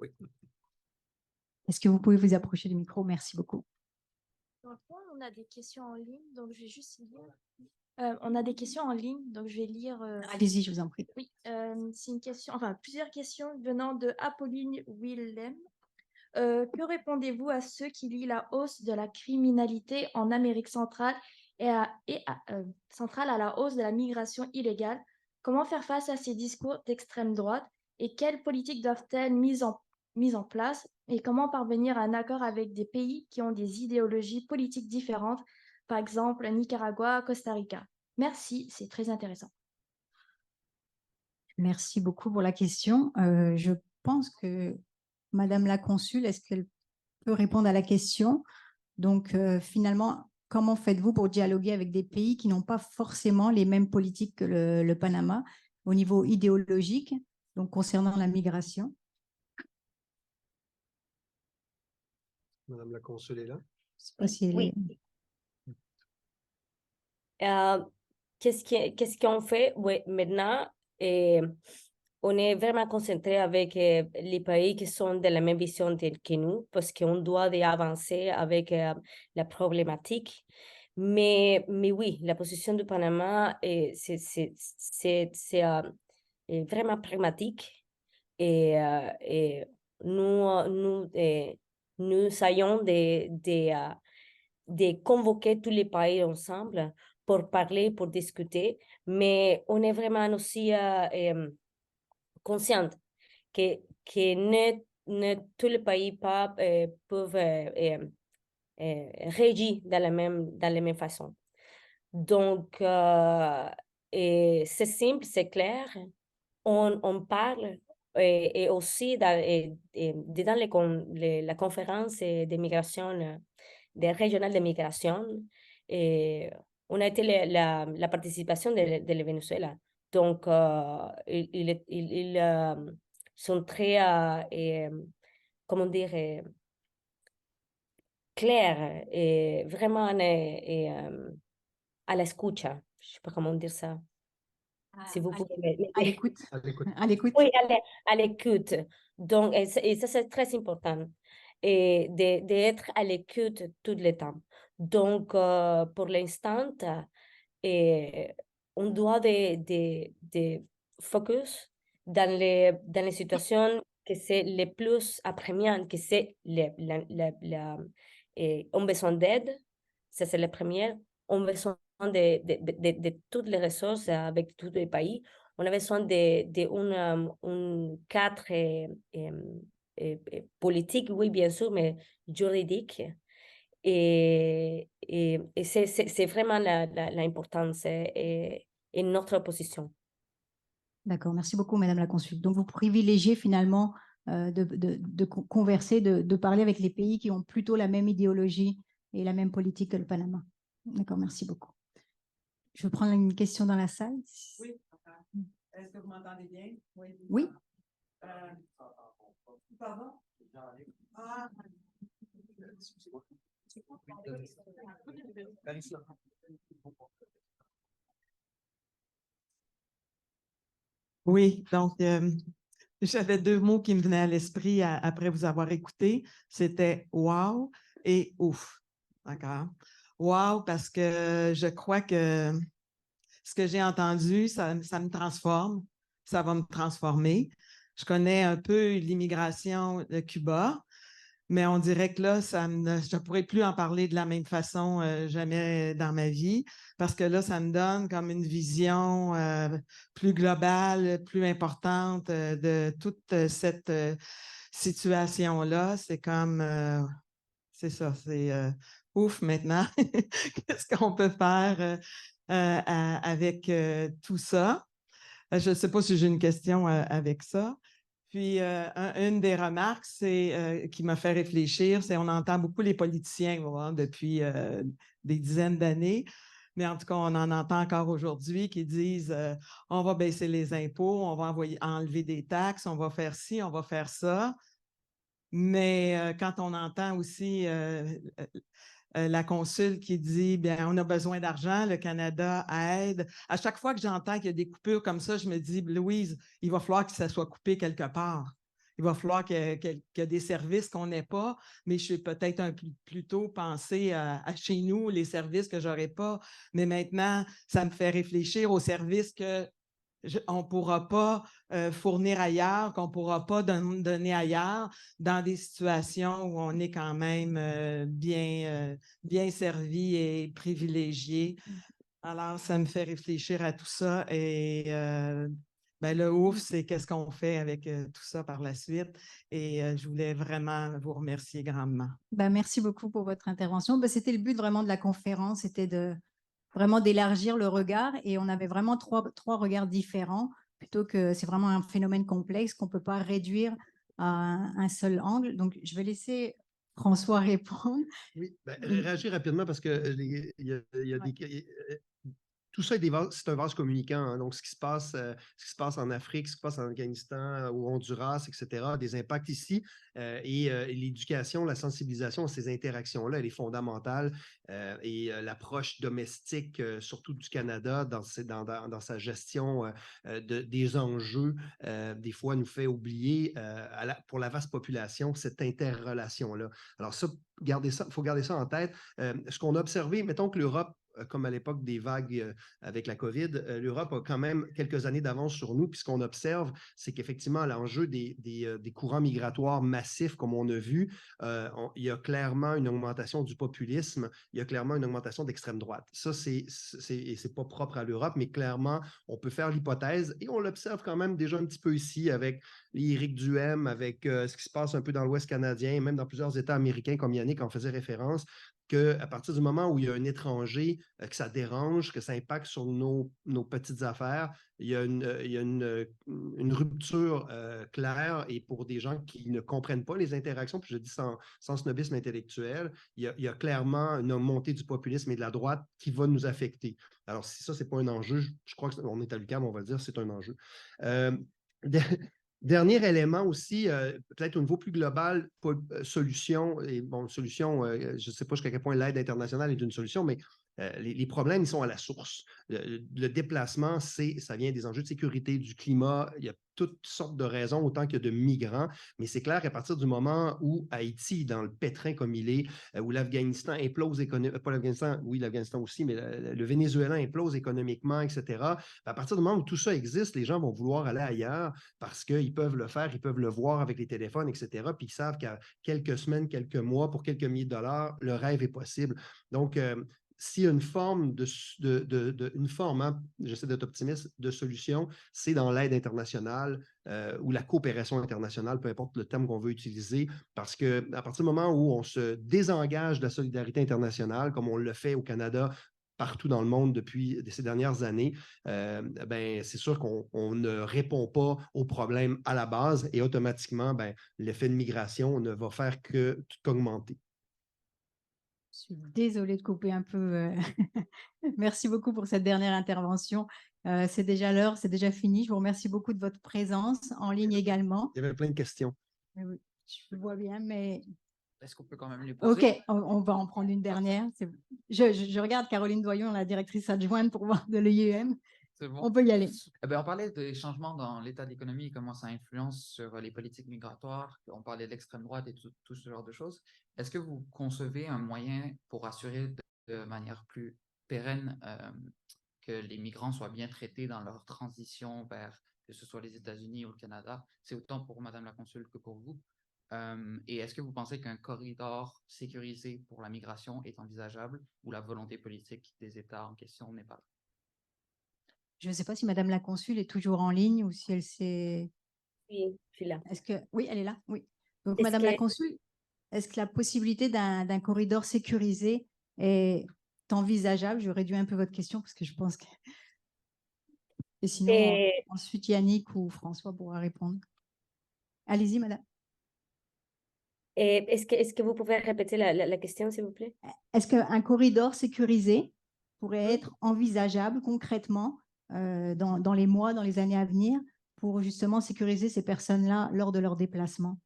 Oui. Est-ce que vous pouvez vous approcher du micro? Merci beaucoup. Dans le fond, on a des questions en ligne, donc je vais juste lire. On a des questions en ligne, donc je vais lire. Allez-y, je vous en prie. Oui, c'est une question, enfin plusieurs questions venant de Apolline Willem. Que répondez-vous à ceux qui lient la hausse de la criminalité en Amérique centrale centrale à la hausse de la migration illégale? Comment faire face à ces discours d'extrême droite et quelles politiques doivent-elles mises en place et comment parvenir à un accord avec des pays qui ont des idéologies politiques différentes, par exemple Nicaragua, Costa Rica? Merci, c'est très intéressant. Merci beaucoup pour la question. Je pense que Madame la consul, est-ce qu'elle peut répondre à la question? Donc, finalement, comment faites-vous pour dialoguer avec des pays qui n'ont pas forcément les mêmes politiques que le Panama au niveau idéologique, donc concernant la migration? Madame la consul est là. Oui. Qu'est-ce qu'on fait maintenant? On est vraiment concentré avec les pays qui sont de la même vision que nous, parce qu'on doit avancer avec la problématique. Mais oui, la position du Panama, c'est vraiment pragmatique. Et nous essayons de convoquer tous les pays ensemble pour parler, pour discuter, mais on est vraiment aussi consciente que tous les pays peuvent régir de la même façon. Donc, c'est simple, c'est clair. On parle et aussi dans la conférence des migrations, des régionales de migration, on a été la participation de le Venezuela. Donc, ils sont très, comment dire, clairs et vraiment à la escucha. Je ne sais pas comment dire ça. Si vous pouvez à l'écoute. À l'écoute. Oui, à l'écoute. Donc, et ça, c'est très important. Et d'être à l'écoute tout le temps. Donc, pour l'instant, on doit de focus dans les situations que c'est les plus apremiantes, que c'est on a besoin d'aide, ça c'est la première. On a besoin de toutes les ressources avec tous les pays. On a besoin d'un cadre politique, oui, bien sûr, mais juridique. Et c'est vraiment l'importance et notre position. D'accord, merci beaucoup, Madame la Consul. Donc, vous privilégiez finalement de converser, de parler avec les pays qui ont plutôt la même idéologie et la même politique que le Panama. D'accord, merci beaucoup. Je vais prendre une question dans la salle. Oui, est-ce que vous m'entendez bien? Oui. Pardon? Ah. Oui, donc j'avais deux mots qui me venaient à l'esprit après vous avoir écouté. C'était « wow » et « ouf ». D'accord? « Wow » parce que je crois que ce que j'ai entendu, ça me transforme, ça va me transformer. Je connais un peu l'immigration de Cuba, mais on dirait que là, je ne pourrais plus en parler de la même façon jamais dans ma vie, parce que là, ça me donne comme une vision plus globale, plus importante de toute cette situation-là. C'est comme, c'est ça, c'est ouf maintenant. Qu'est-ce qu'on peut faire avec tout ça? Je ne sais pas si j'ai une question avec ça. Puis, une des remarques qui m'a fait réfléchir, c'est qu'on entend beaucoup les politiciens depuis des dizaines d'années, mais en tout cas, on en entend encore aujourd'hui qui disent on va baisser les impôts, on va enlever des taxes, on va faire ci, on va faire ça. Mais quand on entend aussi la consul qui dit bien, on a besoin d'argent, le Canada aide. À chaque fois que j'entends qu'il y a des coupures comme ça, je me dis, Louise, il va falloir que ça soit coupé quelque part. Il va falloir qu'il y ait des services qu'on n'ait pas, mais je suis peut-être plutôt penser à chez nous, les services que je n'aurais pas. Mais maintenant, ça me fait réfléchir aux services qu'on ne pourra pas fournir ailleurs, qu'on ne pourra pas donner ailleurs dans des situations où on est quand même bien servi et privilégié. Alors, ça me fait réfléchir à tout ça et le ouf, c'est qu'est-ce qu'on fait avec tout ça par la suite. Et je voulais vraiment vous remercier grandement. Merci beaucoup pour votre intervention. C'était le but vraiment de la conférence, c'était vraiment d'élargir le regard et on avait vraiment trois regards différents plutôt que c'est vraiment un phénomène complexe qu'on ne peut pas réduire à un seul angle. Donc, je vais laisser François répondre. Oui, réagir rapidement parce que tout ça, c'est un vase communicant. Hein. Donc, ce qui se passe en Afrique, ce qui se passe en Afghanistan, au Honduras, etc., des impacts ici. Et l'éducation, la sensibilisation à ces interactions-là, elle est fondamentale. Et l'approche domestique, surtout du Canada, dans sa gestion des enjeux, des fois nous fait oublier pour la vaste population cette interrelation-là. Alors ça, il faut garder ça en tête. Ce qu'on a observé, mettons que l'Europe comme à l'époque des vagues avec la COVID, l'Europe a quand même quelques années d'avance sur nous. Puis ce qu'on observe, c'est qu'effectivement, l'enjeu des courants migratoires massifs, comme on a vu, il y a clairement une augmentation du populisme, il y a clairement une augmentation d'extrême droite. Ça, c'est pas propre à l'Europe, mais clairement, on peut faire l'hypothèse, et on l'observe quand même déjà un petit peu ici avec les Éric Duhem, avec ce qui se passe un peu dans l'Ouest canadien, même dans plusieurs États américains, comme Yannick en faisait référence, qu'à partir du moment où il y a un étranger, que ça dérange, que ça impacte sur nos petites affaires, il y a une rupture claire, et pour des gens qui ne comprennent pas les interactions, puis je dis sans snobisme intellectuel, il y a clairement une montée du populisme et de la droite qui va nous affecter. Alors, si ça, ce n'est pas un enjeu, je crois qu'on est à l'UQAM, on va le dire, c'est un enjeu. Dernier élément aussi, peut-être au niveau plus global, solution, et bon, solution, je ne sais pas jusqu'à quel point l'aide internationale est une solution, mais les problèmes, ils sont à la source. Le déplacement, ça vient des enjeux de sécurité, du climat, il y a toutes sortes de raisons, autant que de migrants, mais c'est clair qu'à partir du moment où Haïti, dans le pétrin comme il est, où l'Afghanistan implose économiquement, pas l'Afghanistan, oui, l'Afghanistan aussi, mais le Venezuela implose économiquement, etc., à partir du moment où tout ça existe, les gens vont vouloir aller ailleurs parce qu'ils peuvent le faire, ils peuvent le voir avec les téléphones, etc., puis ils savent qu'à quelques semaines, quelques mois, pour quelques milliers de dollars, le rêve est possible. Donc, s'il y a une forme, j'essaie d'être optimiste, de solution, c'est dans l'aide internationale ou la coopération internationale, peu importe le terme qu'on veut utiliser, parce qu'à partir du moment où on se désengage de la solidarité internationale, comme on le fait au Canada, partout dans le monde depuis ces dernières années, c'est sûr qu'on ne répond pas aux problèmes à la base, et automatiquement, l'effet de migration ne va faire qu'augmenter. Je suis désolée de couper un peu. Merci beaucoup pour cette dernière intervention. C'est déjà l'heure, c'est déjà fini. Je vous remercie beaucoup de votre présence en ligne également. Il y avait plein de questions. Oui, je vois bien, mais... Est-ce qu'on peut quand même les poser? OK, on va en prendre une dernière. Je regarde Caroline Doyon, la directrice adjointe pour voir de l'EIEM. C'est bon. On peut y aller. On parlait des changements dans l'état de l'économie et comment ça influence sur les politiques migratoires. On parlait de l'extrême droite et tout ce genre de choses. Est-ce que vous concevez un moyen pour assurer de manière plus pérenne que les migrants soient bien traités dans leur transition vers, que ce soit les États-Unis ou le Canada? C'est autant pour Madame la Consul que pour vous. Et est-ce que vous pensez qu'un corridor sécurisé pour la migration est envisageable, ou la volonté politique des États en question n'est pas là? Je ne sais pas si Madame la Consul est toujours en ligne ou si elle s'est... Oui, je suis là. Oui, elle est là, oui. Donc, Madame la Consul, est-ce que la possibilité d'un corridor sécurisé est envisageable? Je réduis un peu votre question parce que je pense que... Et sinon, ensuite, Yannick ou François pourra répondre. Allez-y, Madame. Est-ce que vous pouvez répéter la question, s'il vous plaît? Est-ce qu'un corridor sécurisé pourrait être envisageable concrètement dans les mois, dans les années à venir, pour justement sécuriser ces personnes-là lors de leur déplacement?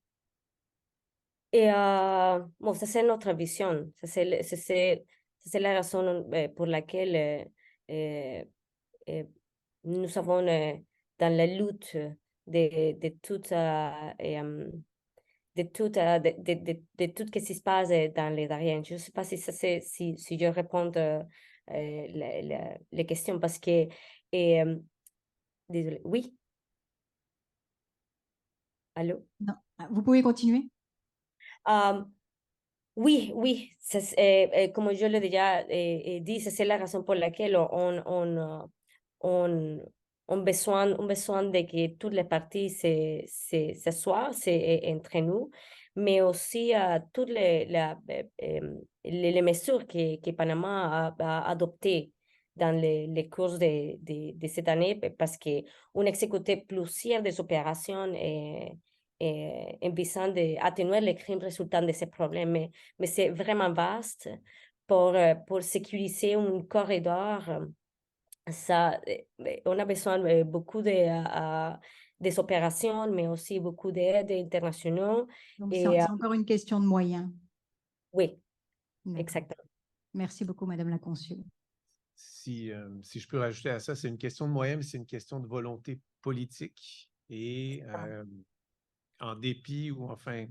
Bon, ça c'est notre vision. Ça c'est la raison pour laquelle nous avons dans la lutte de tout ce qui se passe dans les Dariennes. Je ne sais pas si je réponds les questions parce que désolé. Oui. Allô? Non, vous pouvez continuer. Oui, comme je l'ai déjà dit, c'est la raison pour laquelle on besoin de que toutes les parties s'assoient entre nous, mais aussi toutes les mesures que Panama a adoptées dans les cours de cette année, parce qu'on a exécuté plusieurs des opérations en visant d'atténuer les crimes résultant de ces problèmes. Mais c'est vraiment vaste pour sécuriser un corridor. Ça, on a besoin beaucoup des opérations, mais aussi beaucoup d'aide internationale. Donc, c'est encore une question de moyens. Oui, exactement. Merci beaucoup, Madame la Consul. Si je peux rajouter à ça, c'est une question de moyens, mais c'est une question de volonté politique. Et en dépit ou enfin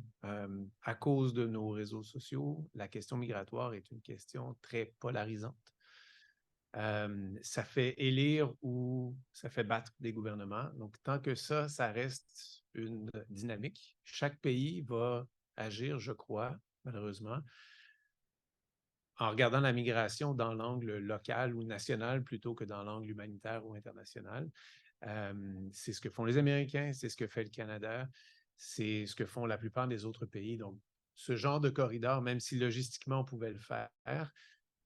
à cause de nos réseaux sociaux, la question migratoire est une question très polarisante. Ça fait élire ou ça fait battre des gouvernements. Donc, tant que ça reste une dynamique, chaque pays va agir, je crois, malheureusement, en regardant la migration dans l'angle local ou national plutôt que dans l'angle humanitaire ou international. C'est ce que font les Américains, c'est ce que fait le Canada, c'est ce que font la plupart des autres pays. Donc, ce genre de corridor, même si logistiquement on pouvait le faire,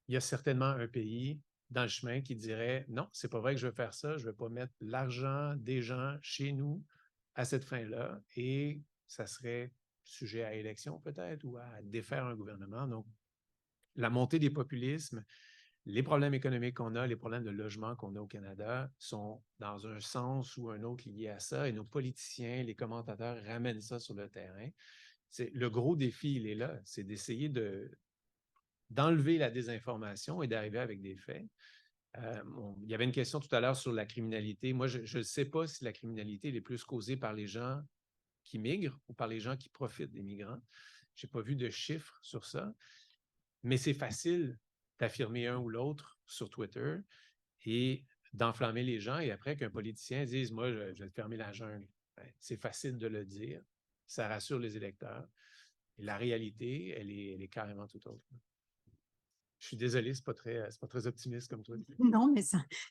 il y a certainement un pays dans le chemin qui dirait « Non, c'est pas vrai que je veux faire ça, je ne veux pas mettre l'argent des gens chez nous à cette fin-là. » Et ça serait sujet à élection peut-être ou à défaire un gouvernement. Donc, la montée des populismes, les problèmes économiques qu'on a, les problèmes de logement qu'on a au Canada sont dans un sens ou un autre liés à ça. Et nos politiciens, les commentateurs ramènent ça sur le terrain. Le gros défi, il est là, c'est d'essayer d'enlever la désinformation et d'arriver avec des faits. Il y avait une question tout à l'heure sur la criminalité. Moi, je ne sais pas si la criminalité est plus causée par les gens qui migrent ou par les gens qui profitent des migrants. Je n'ai pas vu de chiffres sur ça, mais c'est facile d'affirmer un ou l'autre sur Twitter et d'enflammer les gens et après qu'un politicien dise « Moi, je vais te fermer la jungle ». C'est facile de le dire, ça rassure les électeurs. Et la réalité, elle est carrément tout autre. Je suis désolé, c'est pas très optimiste comme toi. Non, mais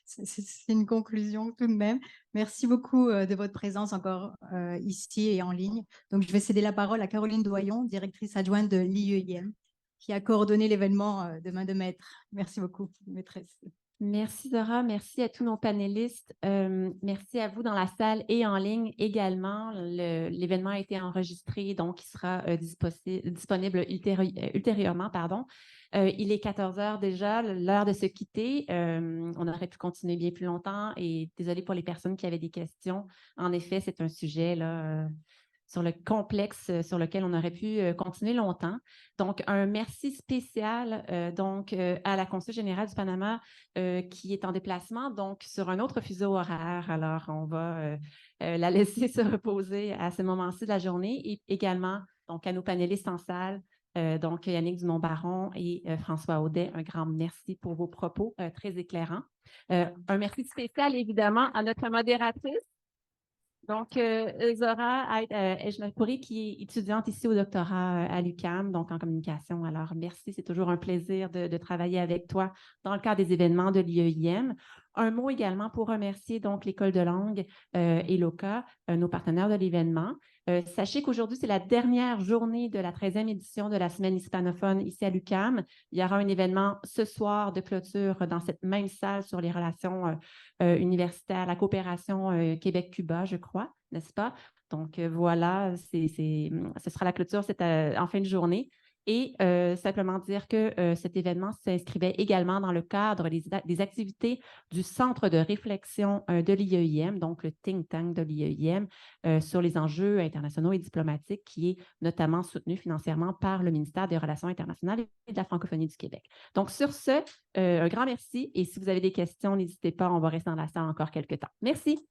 c'est une conclusion tout de même. Merci beaucoup de votre présence encore ici et en ligne. Donc, je vais céder la parole à Caroline Doyon, directrice adjointe de l'IEIM, qui a coordonné l'événement de main de maître. Merci beaucoup, maîtresse. Merci Zora, merci à tous nos panélistes. Merci à vous dans la salle et en ligne également. L'événement a été enregistré, donc il sera disponible ultérieurement. Il est 14 h déjà, l'heure de se quitter. On aurait pu continuer bien plus longtemps et désolé pour les personnes qui avaient des questions. En effet, c'est un sujet là, sur le complexe sur lequel on aurait pu continuer longtemps. Donc, un merci spécial à la Consul générale du Panama qui est en déplacement, donc sur un autre fuseau horaire. Alors, on va la laisser se reposer à ce moment-ci de la journée et également donc, à nos panélistes en salle, donc Yannick Dumont-Baron et François Audet. Un grand merci pour vos propos très éclairants. Un merci spécial, évidemment, à notre modératrice. Donc, Zora Ejnapouri, qui est étudiante ici au doctorat à l'UQAM, donc en communication. Alors, merci, c'est toujours un plaisir de travailler avec toi dans le cadre des événements de l'IEIM. Un mot également pour remercier donc l'École de langue et l'OCA, nos partenaires de l'événement. Sachez qu'aujourd'hui, c'est la dernière journée de la 13e édition de la Semaine hispanophone ici à l'UQAM. Il y aura un événement ce soir de clôture dans cette même salle sur les relations universitaires, la coopération Québec-Cuba, je crois, n'est-ce pas? Donc voilà, ce sera la clôture en fin de journée. Et simplement dire que cet événement s'inscrivait également dans le cadre des activités du Centre de réflexion de l'IEIM, donc le think tank de l'IEIM, sur les enjeux internationaux et diplomatiques, qui est notamment soutenu financièrement par le ministère des Relations internationales et de la francophonie du Québec. Donc, sur ce, un grand merci. Et si vous avez des questions, n'hésitez pas, on va rester dans la salle encore quelques temps. Merci.